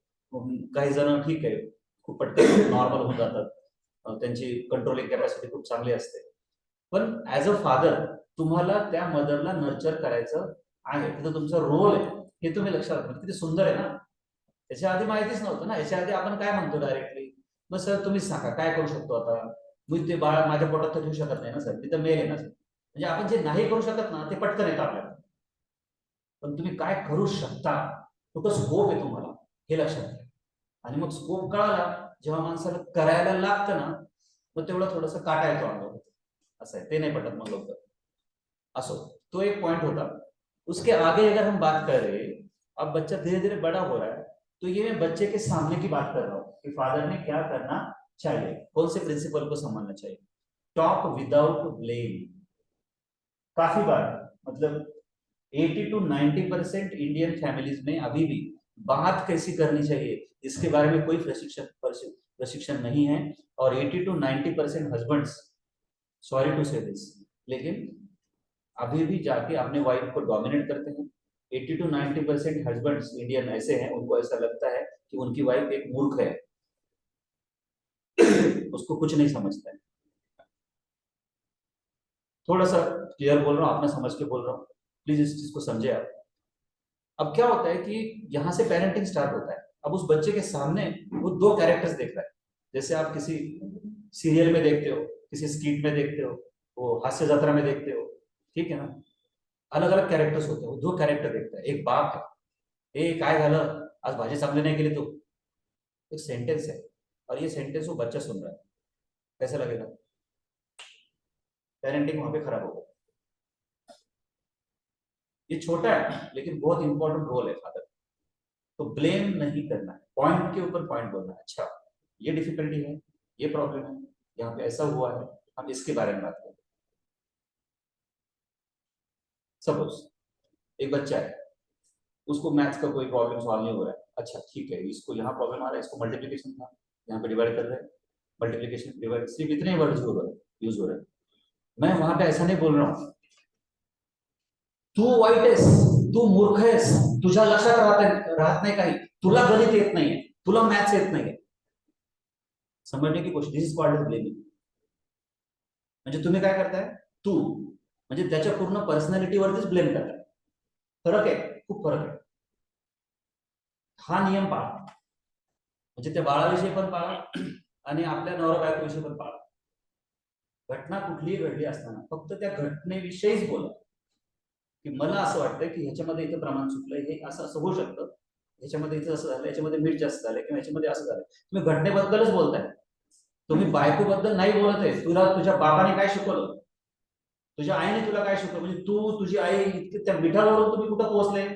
काही जण ठीक आहे, खूप पटकन नॉर्मल होऊन जातात, त्यांची कंट्रोलिंग कॅपॅसिटी खूप चांगली असते। पण ऍज अ फादर तुम्हाला त्या मदरला नर्चर करायचं आहे, तिथं तुमचा रोल आहे, हे तुम्ही लक्षात घ्या। किती सुंदर आहे ना, त्याच्या आधी माहितीच नव्हतं ना, याच्या आधी आपण काय म्हणतो डायरेक्टली, मग सर तुम्हीच सांगा काय करू शकतो आता, मी ते बाळ माझ्या पोटात तर ठेवू शकत नाही ना सर, मी तर मेल आहे ना सर, म्हणजे आपण जे नाही करू शकत ना ते पटकन येतं आपल्याला, पण तुम्ही काय करू शकता, कुठं स्कोप आहे तुम्हाला, हे लक्षात घ्या। आणि मग स्कोप कळाला जेव्हा माणसाला करायला लागतं ना, मग तेवढं थोडंसं काटा येतो अंगावर, असं आहे, ते नहीं पटत मग लवकर। असो, तो एक पॉइंट होता। उसके आगे अगर हम बात कर रहे, अब बच्चा धीरे धीरे बड़ा हो रहा है, तो ये मैं बच्चे के सामने की बात कर रहा हूँ कि फादर ने क्या करना चाहिए, कौन से प्रिंसिपल को संभालना चाहिए। Talk without blame. काफी बार, मतलब 80 to 90% इंडियन फैमिलीज में अभी भी बात कैसी करनी चाहिए इसके बारे में कोई प्रशिक्षण नहीं है, और 80 to 90% हस्बैंड्स, सॉरी टू से दिस, लेकिन अभी भी जाके अपने वाइफ को डोमिनेट करते हैं। 80 to 90% हस्बैंड्स इंडियन ऐसे हैं, उनको ऐसा लगता है कि उनकी वाइफ एक मूर्ख है, उसको कुछ नहीं समझता है। थोड़ा सा क्लियर बोल रहा हूँ, आपने समझ के बोल रहा हूँ, प्लीज इस चीज को समझे आप। अब क्या होता है कि यहाँ से पेरेंटिंग स्टार्ट होता है, अब उस बच्चे के सामने वो दो कैरेक्टर्स देख रहा है, जैसे आप किसी सीरियल में देखते हो, किसी स्किट में देखते हो, वो हास्य यात्रा में देखते हो, ठीक है ना, अलग अलग कैरेक्टर्स होते हैं, वो दो कैरेक्टर देखता है। एक बाप है, ए काय झालं आज भाजी चांगली नाही केली तू, एक सेंटेंस है, और ये सेंटेंस वो बच्चा सुन रहा है, कैसा लगेगा? पेरेंटिंग वहां पे खराब होगा। ये छोटा है लेकिन बहुत इंपॉर्टेंट रोल है फादर। तो ब्लेम नहीं करना है, पॉइंट के ऊपर पॉइंट बोलना है, अच्छा ये डिफिकल्टी है, ये प्रॉब्लम है, यहाँ पे ऐसा हुआ है, हम इसके बारे में बात करें। सपोज एक बच्चा है, उसको मैथ्स का कोई प्रॉब्लम सॉल्व नहीं हो रहा है, अच्छा ठीक है, इसको यहाँ प्रॉब्लम आ रहा है, इसको मल्टीप्लीकेशन था, यहाँ पे डिवाइड कर रहे हैं, मल्टीप्लीकेशन डिवाइड सिर्फ इतने वर्ड यूज हो रहे हैं। मैं वहां पे ऐसा नहीं बोल रहा हूँ तू वाईट आहेस, तू मूर्ख आहेस, तुझ्या लक्षात राहत नाही काही, तुला गणित येत नाहीये, तुला मॅथ्स येत नाहीये, समजणे की कोशिश, दिस इज कॉल्ड ब्लेमिंग। म्हणजे तुम्ही काय करताय, तू म्हणजे त्याच्या पूर्ण पर्सनॅलिटीवरतीच ब्लेम करताय। फरक आहे, खूप फरक आहे। हा नियम पाळा, म्हणजे त्या बाळाविषयी पण पाळा आणि आपल्या नवरा बायकोविषयी पण पाळा। घटना कुठलीही घडली असताना फक्त त्या घटनेविषयीच बोला, की मला असं वाटतं की ह्याच्यामध्ये इथं प्रमाण चुकलंय, हे असं असं होऊ शकतं, ह्याच्यामध्ये इथं असं झालं, याच्यामध्ये मीठ जास्त झालं, किंवा ह्याच्यामध्ये असं झालं, तुम्ही घटनेबद्दलच बोलताय, तुम्ही बायकोबद्दल नाही बोलत आहे। तुला तुझ्या बाबाने काय शिकवलं, तुझ्या आईने तुला काय शिकवलं, म्हणजे तू तुझी आई इतके त्या मिठावरून तुम्ही कुठं पोहोचले,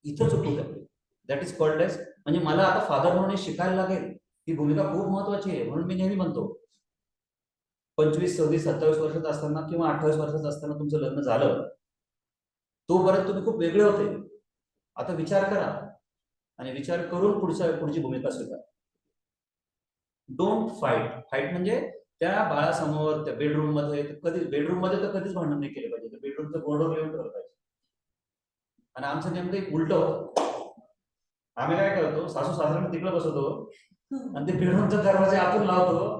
इथं चुकत आहे। दॅट इज कॉल्ड एज, म्हणजे मला आता फादर म्हणून शिकायला लागेल, ही भूमिका खूप महत्वाची आहे, म्हणून मी नेहमी म्हणतो 25, 26, 27 वर्षात असताना किंवा 28 वर्षात असताना तुमचं लग्न झालं, तोपर्यंत तुम्ही खूप वेगळे होते। आता विचार करा आणि विचार करून पुढची भूमिका स्वीकारा। डोंट फाईट, फाईट म्हणजे त्या बाळासमोर, त्या बेडरूम मध्ये, कधी बेडरूम मध्ये तर कधीच भांडण नाही केलं पाहिजे, बेडरूमचं बोर्डवर लिहून ठेवलं पाहिजे। आणि आमचं नेमकं एक उलट होतं, आम्ही काय करतो, सासू सासऱ्यांना तिकडे बसवतो आणि ते बेडरूमचा दरवाजे आतून लावतो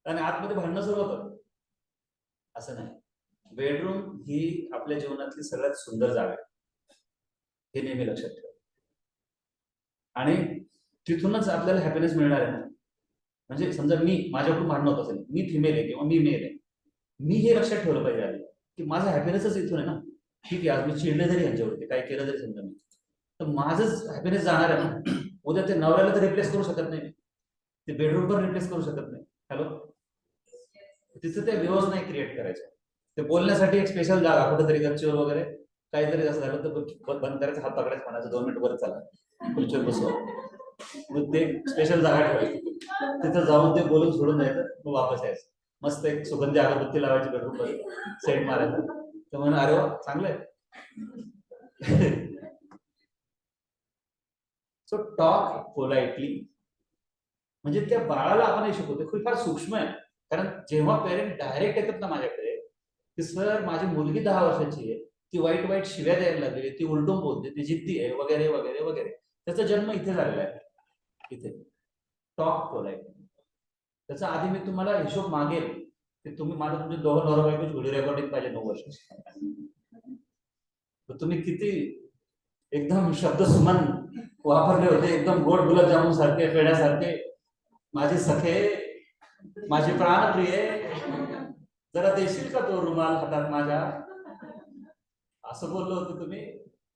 आणि आतमध्ये भांडणं सुरू होतं। असं नाही, बेडरूम ही आपल्या जीवनातली सगळ्यात सुंदर जागा आहे, हे नेहमी लक्षात ठेवा। आणि तिथूनच आपल्याला हॅपीनेस मिळणार आहे ना। म्हणजे समजा मी, माझ्याकडून भांडण होत असेल, मी फिमेल आहे किंवा मी मेल आहे, मी हे लक्षात ठेवलं पाहिजे आधी की माझा हॅपीनेसच इथून आहे ना। ठीक आहे, आज मी चिडले जरी यांच्यावरती, काय केलं जरी समजा मी, तर माझंच हॅपीनेस जाणार आहे ना। उद्या ते नवऱ्याला तर रिप्लेस करू शकत नाही, ते बेडरूम पण रिप्लेस करू शकत नाही। हॅलो, तिथं ते व्यवस्था नाही क्रिएट करायचं, ते बोलण्यासाठी एक स्पेशल जागा कुठेतरी गच्चीवर वगैरे, काहीतरी असं झालं तर बंद करायचं, हात पकडायचं, म्हणायचं 2 मिनिट वर चला खुर्चीवर बसवा, मग ते स्पेशल जागा ठेवायची, तिथं जाऊन ते बोलून सोडून द्यायचं, मग वापस यायचं, मस्त एक सुगंधी अगरबत्ती लावायची बेडरूम मध्ये, सेंट मारायचा, तर म्हणून अरे वा चांगलं आहे। सो टॉक पोलाइटली, म्हणजे त्या बाळाला आपण हे शिकवतो, खूप फार सूक्ष्म आहे। कारण जेव्हा पेरेंट डायरेक्ट येतात ना माझ्याकडे की सर माझी मुलगी 10 वर्षाची आहे, ती वाईट वाईट शिव्या द्यायला लागली, ती उलटून बोलते, ती जिद्दी आहे, वगैरे वगैरे वगैरे, त्याचा जन्म इथे झालेला आहे, इथे। टॉक पोलाइटली, त्याचा आधी मी तुम्हाला हिशोब मागेल की तुम्ही माझं तुमचे दोघं नवरा बायकोची व्हिडिओ रेकॉर्डिंग पाहिजे 9 वर्षाची, तर तुम्ही किती एकदम शब्द सुमन वापरले होते, एकदम गोड गुलाबजामुन सारखे, पेढ्यासारखे, माझे सखे, माझे प्राणप्रिय, जरा देशील का तो रुमाल हातात माझ्या, असं बोललो होतं तुम्ही।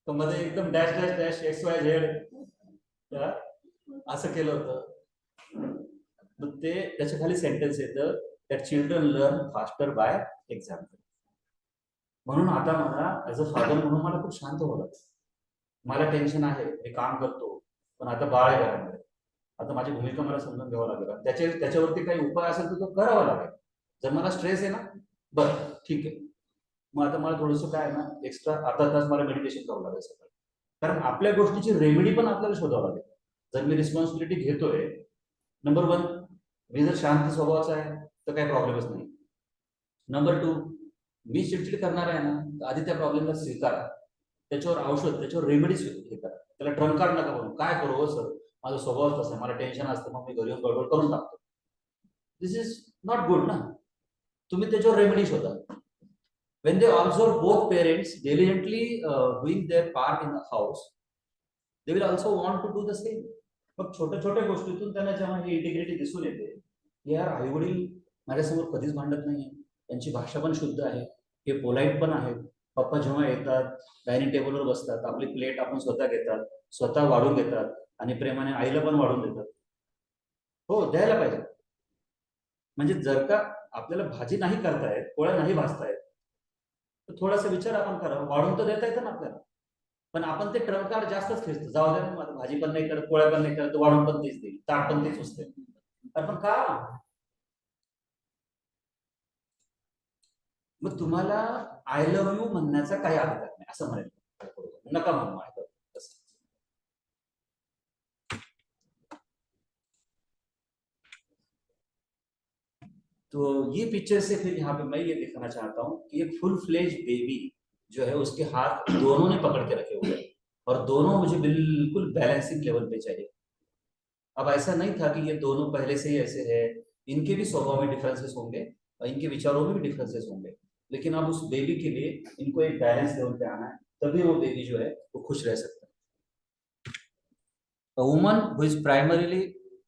तर मध्ये एकदम डॅश डॅश डॅश XYZ असं केलं होतं। मग ते त्याच्या खाली सेंटेन्स येतं, that children learn faster bye example. म्हणून आता मला ऍज अ फादर म्हणून मला खूप शांत व्हावं लागतं। मला टेन्शन आहे, मी काम करतो, पण आता बाळ आहे घरामध्ये, आता माझी भूमिका मला समजून घ्यावं लागेल, त्याच्यावरती काही उपाय असेल तर तो करावा लागेल। जर मला स्ट्रेस आहे ना, बरं ठीक आहे, मग आता मला थोडंसं काय आहे ना, एक्स्ट्रा अर्धा तास मला मेडिटेशन करावं लागेल सकाळी, कारण आपल्या गोष्टीची रेमेडी पण आपल्याला शोधावं लागेल। जर मी रिस्पॉन्सिबिलिटी घेतोय, नंबर 1, मी जर शांत स्वभावाचा आहे तर काही प्रॉब्लेमच नाही। नंबर 2, मी चिडचिड करणार आहे ना, तर आधी त्या प्रॉब्लेमला स्वीकारा, त्याच्यावर औषध, त्याच्यावर रेमेडीज हे करा, त्याला ट्रंकार्ड नका म्हणून, काय करू हो सर, माझा स्वभाव तसा आहे, मला टेन्शन असतं, मग मी घरी येऊन गडबड करून टाकतो, दिस इज नॉट गुड ना। तुम्ही त्याच्यावर रेमेडी शोधा। when they observe both parents diligently doing their part in the house, they will also want to do the same. मग छोट्या छोट्या गोष्टीतून त्यांना जेव्हा ही इंटिग्रिटी दिसून येते, यार आई वडील माझ्यासमोर कधीच भांडत नाहीये, त्यांची भाषा पण शुद्ध आहे, हे पोलाईट पण आहेत, पप्पा जेव्हा येतात डायनिंग टेबलवर बसतात, आपली प्लेट आपण स्वतः घेतात, स्वतः वाढून घेतात आणि प्रेमाने आईला पण वाढून देतात. हो, द्यायला पाहिजे. म्हणजे जर का आपल्याला भाजी नाही करतायत, पोळ्या नाही भाजतायत, तर थोडासा विचार आपण करावा. वाढून तर देता येतं ना आपल्याला, पण आपण ते ट्रम्प जास्तच खेचतो. जाऊ द्या ना, मला भाजी पण नाही करत, पोळ्या पण नाही करत, वाढून पण तेच देईल, ताट पण तेच असते. पण का? मग तुम्हाला आय लव्ह यू म्हणण्याचा काही अधिकार नाही असं म्हणेल. नका म्हणू आय लव्ह. तो ये पिक्चर से फिर यहाँ पे मैं ये दिखाना चाहता हूँ कि एक फुल फ्लेज बेबी जो है, उसके हाथ दोनों ने पकड़ के रखे हुए हैं और दोनों मुझे बिल्कुल बैलेंसिंग लेवल पे चाहिए. अब ऐसा नहीं था कि ये दोनों पहले से ही ऐसे है, इनके भी स्वभाव में डिफरेंसेस होंगे और इनके विचारों में भी डिफरेंसेस होंगे, लेकिन अब उस बेबी के लिए इनको एक बैलेंस लेवल पे आना है, तभी वो बेबी जो है वो खुश रह सकता है. A woman who is primarily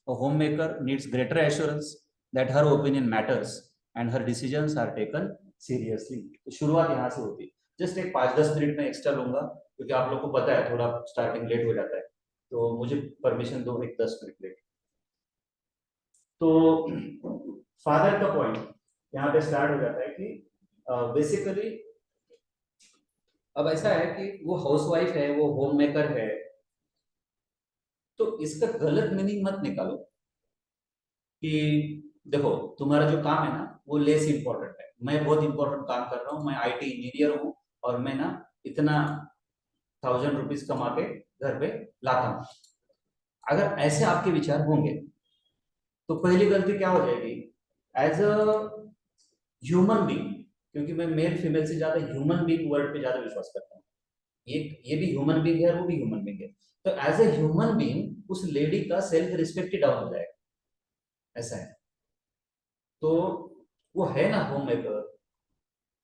a homemaker needs greater assurance that her opinion matters and her decisions are taken seriously. तो शुरुआत यहाँ से होती है. जस्ट एक 5-10 मिनट में एक्स्ट्रा लूंगा क्योंकि आप लोग को पता है थोड़ा स्टार्टिंग लेट हो जाता है, तो मुझे परमिशन दो एक 10 मिनट लेट. तो फादर का पॉइंट यहाँ पे स्टार्ट हो जाता है कि बेसिकली अब ऐसा है कि वो हाउसवाइफ है, वो होम मेकर है, तो इसका गलत मीनिंग मत निकालो कि देखो तुम्हारा जो काम है ना वो लेस इंपॉर्टेंट है, मैं बहुत इंपॉर्टेंट काम कर रहा हूँ, मैं आईटी इंजीनियर हूँ और मैं ना इतना 1000 रुपीज कमा के घर पे लाता हूँ. अगर ऐसे आपके विचार होंगे तो पहली गलती क्या हो जाएगी, एज अ ह्यूमन बीइंग, क्योंकि मैं मेल फीमेल से ज्यादा ह्यूमन बीइंग वर्ड पे ज्यादा विश्वास करता हूँ. ये भी ह्यूमन बीइंग है और वो भी ह्यूमन बीइंग है, तो एज ए ह्यूमन बीइंग उस लेडी का सेल्फ रिस्पेक्ट ही डाउन हो जाएगा. ऐसा है. तो वो है ना होम मेकर,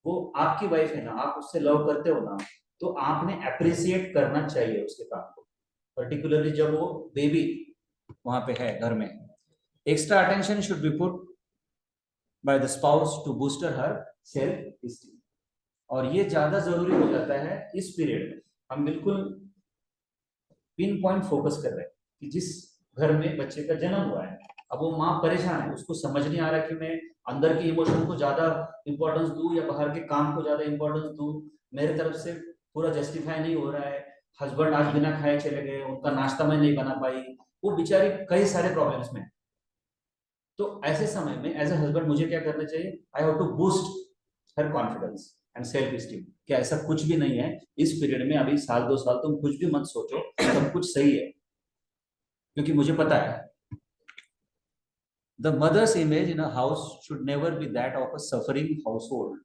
वो आपकी वाइफ है ना, आप उससे लव करते हो ना, तो आपने अप्रिसिएट करना चाहिए उसके काम को, पर्टिकुलरली जब वो बेबी वहां पे है घर में. Extra attention should be put by the spouse to booster her self esteem. और ये ज्यादा जरूरी हो जाता है इस पीरियड में. हम बिल्कुल पिन पॉइंट फोकस कर रहे हैं कि जिस घर में बच्चे का जन्म हुआ है, अब वो माँ परेशान है, उसको समझ नहीं आ रहा कि मैं अंदर के इमोशन को ज्यादा इंपॉर्टेंस दूं या बाहर के काम को ज्यादा इंपॉर्टेंस दूं, मेरे तरफ से पूरा जस्टिफाई नहीं हो रहा है, हस्बैंड आज बिना खाए चले गए, उनका नाश्ता मैं नहीं बना पाई, वो बेचारी कई सारे प्रॉब्लम्स में. तो ऐसे समय में एज ए हस्बैंड मुझे क्या करना चाहिए, I have to boost her confidence and self esteem. क्या ऐसा कुछ भी नहीं है इस पीरियड में, अभी साल 2 साल तुम कुछ भी मत सोचो, सब कुछ सही है, क्योंकि मुझे पता है the mother's image in a house should never be that of a suffering household.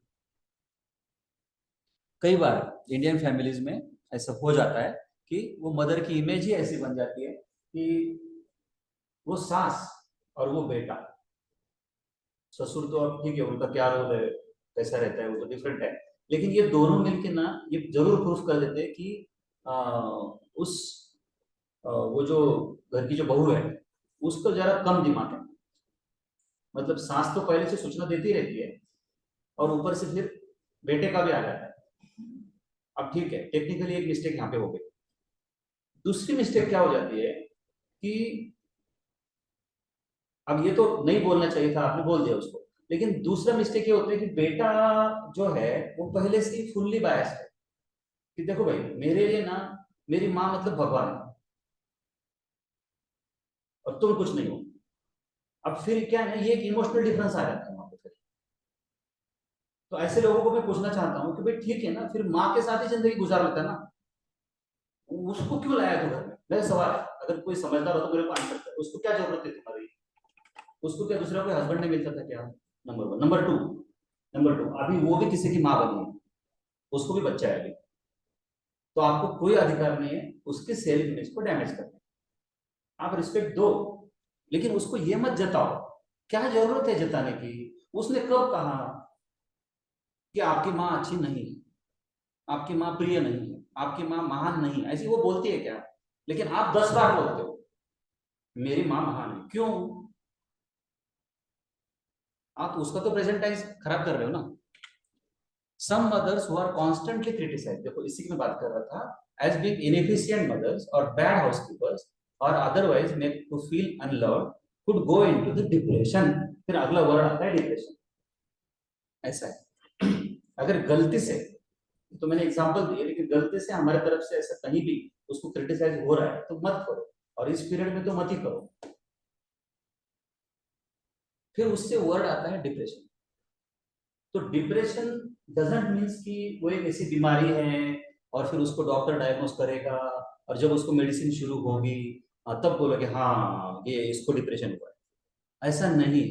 कई बार इंडियन फैमिलीज में ऐसा हो जाता है कि वो मदर की इमेज ही ऐसी बन जाती है कि वो सास और वो बेटा, ससुर तो अब ठीक है, उनका क्या रोल है कैसा रहता है वो तो डिफरेंट है, लेकिन ये दोनों मिलके ना ये जरूर प्रूफ कर देते हैं कि उस वो जो घर की जो बहू है उसको जरा कम दिमाग है. मतलब सास तो पहले से सूचना देती रहती है और ऊपर से फिर बेटे का भी आ जाता है. अब ठीक है, टेक्निकली एक मिस्टेक यहाँ पे हो गई. दूसरी मिस्टेक क्या हो जाती है कि अब ये तो नहीं बोलना चाहिए था, आपने बोल दिया उसको, लेकिन दूसरा मिस्टेक ये होता है कि बेटा जो है वो पहले से ही फुल्ली बायस है कि देखो भाई मेरे लिए ना मेरी माँ मतलब भगवान है और तुम कुछ नहीं हो. अब फिर क्या है, ये एक इमोशनल डिफरेंस आ जाता है वहां पे फिर. तो ऐसे लोगों को मैं पूछना चाहता हूँ कि भाई ठीक है ना, फिर माँ के साथ ही जिंदगी गुजार लेता है ना, उसको क्यों लाया तू घर में. मेरा सवाल है, अगर कोई समझदार हो तो मेरे को आंसर कर, उसको क्या जरूरत है तुम्हारी, उसको क्या दूसरा कोई हस्बैंड नहीं मिलता था क्या. Number one. नंबर टू अभी वो भी किसी की माँ बनी है, उसको भी बच्चा है अभी, तो आपको कोई अधिकार नहीं है उसके सेल्फ इमेज को डैमेज करने. आप रिस्पेक्ट दो, लेकिन उसको ये मत जताओ. क्या जरूरत है जताने की. उसने कब कहा कि आपकी माँ अच्छी नहीं है, आपकी माँ प्रिय नहीं है, आपकी माँ महान नहीं, ऐसी वो बोलती है क्या. लेकिन आप 10 बार बोलते हो मेरी माँ महान है, क्यों? आप उसका तो प्रेजेंट टाइम खराब कर रहे हो ना। Some mothers who are constantly criticise, देखो इसी की मैं बात कर रहा था, एज बीइंग इनएफिशिएंट मदर्स और बैड हाउसकीपर्स और otherwise make to feel unloved could go into the depression. फिर अगला वर्ड आता है डिप्रेशन। ऐसा है। अगर गलती से, तो मैंने एग्जांपल दिए, लेकिन गलती से हमारे तरफ से ऐसा कहीं भी उसको क्रिटिसाइज हो रहा है तो मत करो, और इस पीरियड में तो मत ही करो। फिर उससे वर्ड आता है डिप्रेशन। तो डिप्रेशन डजंट मीन्स कि वो एक ऐसी बीमारी है और फिर उसको डॉक्टर डायग्नोस करेगा और जब उसको मेडिसिन शुरू होगी तब बोलोगे हाँ ये इसको डिप्रेशन हुआ है। ऐसा नहीं।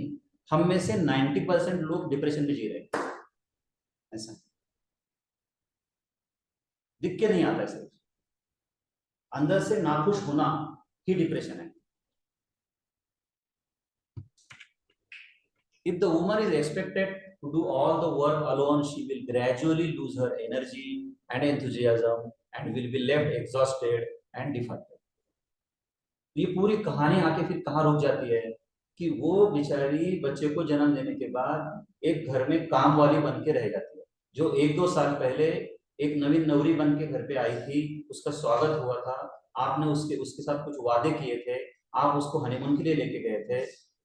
हम में से 90% लोग डिप्रेशन में जी रहे हैं। ऐसा दिख के नहीं आता है, सिर्फ अंदर से नाखुश होना ही डिप्रेशन है। If the woman is expected to do all the work alone, she will gradually lose her energy and enthusiasm and will be left exhausted and defeated. ये पूरी कहानी आके फिर कहाँ रुक जाती है कि वो बेचारी बच्चे को जन्म देने के बाद एक घर में काम वाली बन के रह जाती है, जो 1-2 साल पहले एक नवीन नवरी बन के घर पे आई थी, उसका स्वागत हुआ था, आपने उसके उसके साथ कुछ वादे किए थे, आप उसको हनीमून के लिए लेके गए थे।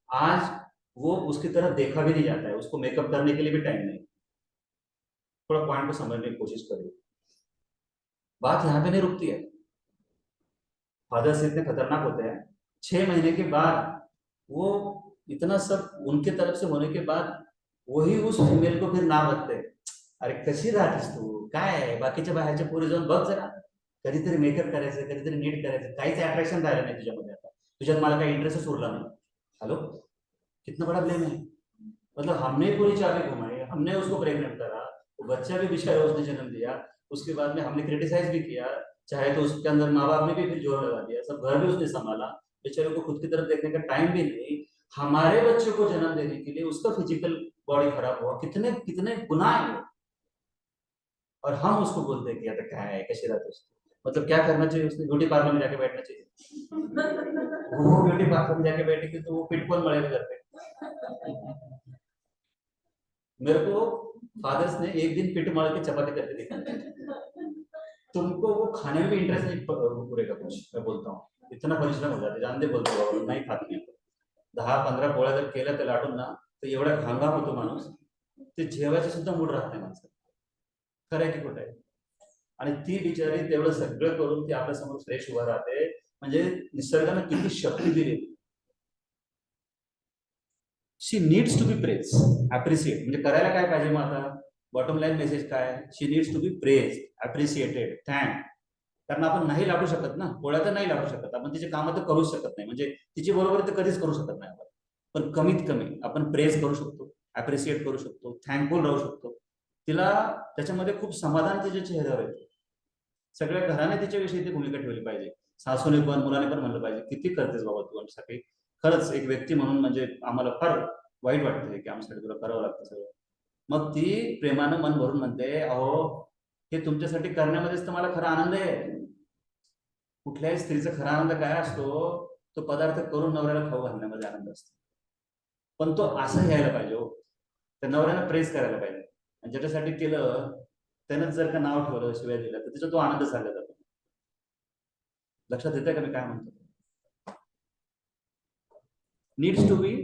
आज वो उसकी तरफ देखा भी नहीं जाता है, उसको मेकअप करने के लिए भी टाइम नहीं। थोड़ा पॉइंट को समझने की कोशिश करिए, बात यहाँ पे नहीं रुकती है। फादर्स इतने खतरनाक होते हैं, 6 महीने के बाद वो इतना सब उनके तरफ से होने के बाद वही उस फीमेल को फिर ना बघते, अरे कशी राहतेस तू, काय बाकीच्या बाहेरच्या पोरी जाऊन बघ जरा, कधीतरी मेकअप करायचं, कधीतरी नीट करायचं, काहीच अट्रॅक्शन राहिलं नाही तुझ्यामध्ये, आता तुझ्यात मला काही इंटरेस्टच उरला नाही। हेलो, कितना बड़ा ब्लेम है। मतलब हमने पूरी चाबी घुमाई, हमने उसको प्रेग्नेंट करा, वो बच्चा भी बेचारा उसने जन्म दिया, उसके बाद में हमने क्रिटिसाइज भी किया, चाहे तो उसके अंदर माँ बाप ने भी फिर जोर लगा दिया, सब घर भी उसने संभाला, बेचारे को खुद की तरफ देखने का टाइम भी नहीं। हमारे बच्चे को जन्म देने के लिए उसका फिजिकल बॉडी खराब हुआ, कितने कितने गुनाह है वो। और हम उसको बोलते हैं कि यार क्या है, कैसे रहते उसको, मतलब क्या करना चाहिए, उसने ब्यूटी पार्लर में जाके बैठना चाहिए। वो ब्यूटी पार्लर में जाके बैठेगी तो वो पिट कौन मरेगा घर पे। मेरे को फादर्स ने एक दिन पिट मार के चपाती करके दिखा, तुमको वो खाने में भी इंटरेस्ट नहीं पूरे का कुछ, मैं बोलता हूँ इतना परिश्रम हो जाते, जानते बोलतो बाबा नाही खात नाही, 10-15 पोळ्या जर केल्या तर लाटून ना, तर एवढा घामघाम होतो माणूस, ते जेवायचं सुद्धा मूड राहत नाही माणसाला। खरं आहे की खोटं आहे? आणि ती बिचारी तेवढं सगळं करून ती आपल्या समोर फ्रेश उभा राहते, म्हणजे निसर्गाने किती शक्ती दिली। She needs to be praise, appreciate, म्हणजे करायला काय पाहिजे मग आता, बॉटम लाईन मेसेज काय, she needs to be praise, appreciated, thank. कारण आपण नाही लाटू शकत ना, पोळ्या तर नाही लाटू शकत आपण, तिचे कामं तर करूच शकत नाही, म्हणजे तिची बरोबर तर कधीच करू शकत नाही आपण, पण कमीत कमी आपण प्रेज करू शकतो, अप्रिशिएट करू शकतो, थँकफुल राहू शकतो। तिला त्याच्यामध्ये खूप समाधान तिच्या चेहऱ्यावर येतं। सगळ्या घराने तिच्याविषयी ती भूमिका ठेवली पाहिजे, सासूने पण मुलाने पण म्हणलं पाहिजे किती करतेस बाबा तू आमच्यासाठी, खरंच एक व्यक्ती म्हणून म्हणजे आम्हाला फार वाईट वाटतंय की आमच्यासाठी तुला करावं लागतं सगळं। मग ती प्रेमानं मन भरून म्हणते, अहो हे तुमच्यासाठी करण्यामध्येच तर मला खरा आनंद आहे। कुठल्याही स्त्रीचा खरा आनंद काय असतो, तो पदार्थ करून नवऱ्याला खाऊ घालण्यामध्ये आनंद असतो, पण तो असं घ्यायला पाहिजे हो, त्या नवऱ्याला प्रेस करायला पाहिजे, आणि ज्याच्यासाठी केलं त्यानं जर का नाव ठेवलं, शिवाय दिल्या, तर त्याचा तो आनंद साधला जातो। लक्षात येतंय का मी काय म्हणतो? Needs to be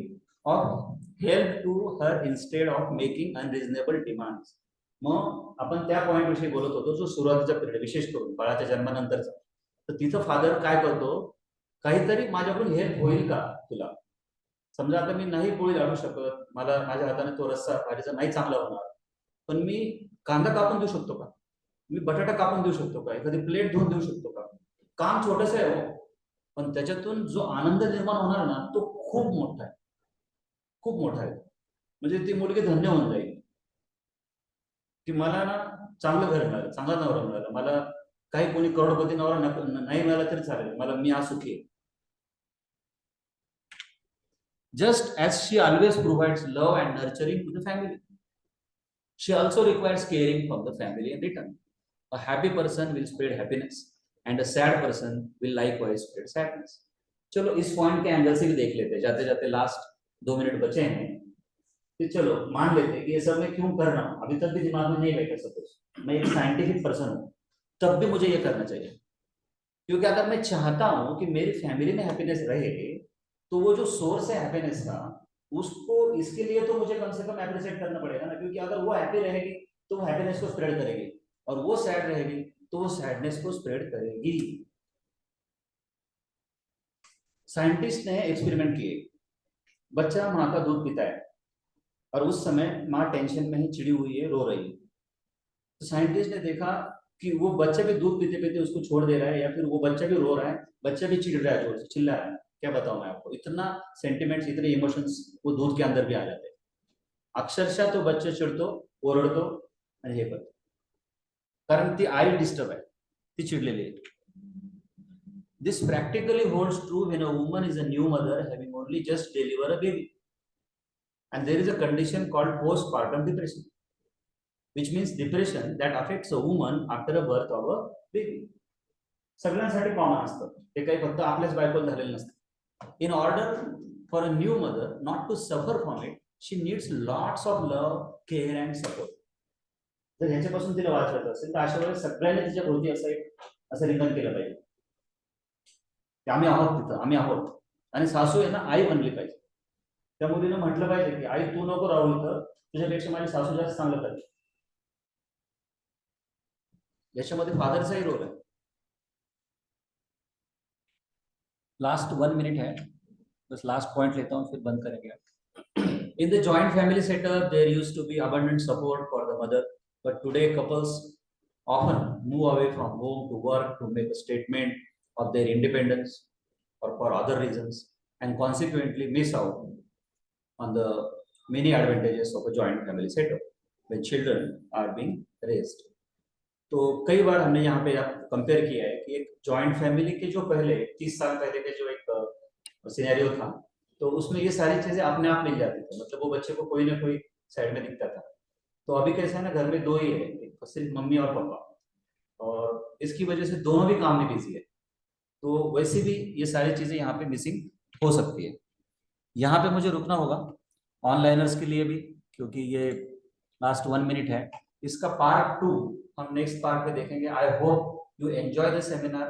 of help to her instead of making unreasonable demands. मग आपण त्या पॉइंट विषयी बोलत होतो, जो सुरुवातीचा पिरियड विशेष करून बाळाच्या जन्मानंतरचा, तर तिथं फादर काय करतो, काहीतरी माझ्याकडून हेल्प होईल का तुला, समजा आता मी नाही पोळी लाटू शकत, मला माझ्या हाताने तो रस्सा भाजीचा नाही चांगला होणार, पण मी कांदा कापून देऊ शकतो का, मी बटाटा कापून देऊ शकतो का, एखादी प्लेट धुवून देऊ शकतो का। काम छोटस आहे हो, पण त्याच्यातून जो आनंद निर्माण होणार ना, तो खूप मोठा आहे, खूप मोठा आहे। म्हणजे ती मुलगी धन्य होऊन जाईल की मला ना चांगलं घर मिळालं, चांगला नवरा मिळाला, मला काही कोणी करोडपती नवरा नाही मिळाला तरी चालेल, मला मी आज सुखी आहे। Just as she always provides love and nurturing to the family, she also requires caring from the family in return. A happy person will spread happiness. and a sad person will likewise spread sadness. चलो इस पॉइंट के एंगल से भी देख लेते हैं, जाते जाते लास्ट 2 मिनट बचे हैं, तो चलो मान लेते हैं कि ये सब मैं क्यों कर रहा हूँ, अभी तक भी दिमाग में नहीं बैठा सब कुछ, मैं एक साइंटिफिक पर्सन हूँ, तब भी मुझे ये करना चाहिए, क्योंकि अगर मैं चाहता हूँ कि मेरी फैमिली में हैप्पीनेस रहे, तो वो जो सोर्स है हैप्पीनेस का, उसको इसके लिए तो मुझे कम से कम अप्रिशिएट करना पड़ेगा ना, क्योंकि अगर वो हैप्पी रहेगी तो वो हैप्पीनेस को स्प्रेड करेगी, और वो सैड रहेगी तो वो सैडनेस को स्प्रेड करेगी। साइंटिस्ट ने एक्सपेरिमेंट किए, बच्चा माँ का दूध पीता है और उस समय माँ टेंशन में ही चिड़ी हुई है, रो रही है, तो साइंटिस्ट ने देखा कि वो बच्चा भी दूध पीते पीते उसको छोड़ दे रहा है, या फिर वो बच्चा भी रो रहा है, बच्चा भी चिढ़ रहा है, जोर से चिल्ला रहा है, क्या बताऊं मैं आपको, इतना सेंटिमेंट्स, इतने इमोशंस वो दूध के अंदर भी आ जाते हैं, अक्षरशः तो बच्चे चिढ़तो, ओरडतो आणि हे करतो, कारण ती आई डिस्टर्ब आहे, ती चिडलेली आहे. This practically holds true when a woman is a new mother having only just delivered a baby. And there is a condition called postpartum depression, which means depression that affects a woman after a birth of a baby. सगळ्यांसाठी कॉमन असतं, ते काही फक्त आपल्याच बायकोला झालेलं नसतं. In order for a new mother not to suffer from it, she needs lots of love, care and support. जर ह्याच्यापासून तिला वाचवायचं असेल तर अशा वेळेस सगळ्यांनी तिच्या भोवती असं रिंगण केलं पाहिजे की आम्ही आहोत तिथं, आम्ही आहोत. आणि सासू आहे ना आई बनली पाहिजे, त्या मुलीनं म्हटलं पाहिजे की आई तू नको राहू इथं, तुझ्यापेक्षा माझी सासू जास्त चांगलं करेल. याच्यामध्ये फादरचाही रोल आहे. लास्ट 1 मिनट है, बस लास्ट पॉइंट लेता हूँ फिर बंद करेंगे. In the joint family setup, there used to be abundant support for the mother, but today couples often move away from home to work to make a statement of their independence or for other reasons, and consequently miss out on the many advantages of a joint family setup when children are being raised. तो कई बार हमने यहाँ पे कंपेयर किया है कि एक जॉइंट फैमिली के जो पहले 30 साल पहले के जो एक सिनेरियो था, तो उसमें ये सारी चीजें अपने आप मिल जाती थी, मतलब वो बच्चे को कोई ना कोई साइड में दिखता था. तो अभी कैसा है ना, घर में दो ही है, एक सिर्फ मम्मी और पापा, और इसकी वजह से दोनों भी काम में बिजी है, तो वैसे भी ये सारी चीजें यहाँ पे मिसिंग हो सकती है. यहाँ पे मुझे रुकना होगा ऑनलाइनर्स के लिए भी, क्योंकि ये लास्ट 1 मिनट है. इसका पार्ट 2 हम नेक्स्ट पार्ट में देखेंगे. I hope you enjoy the seminar.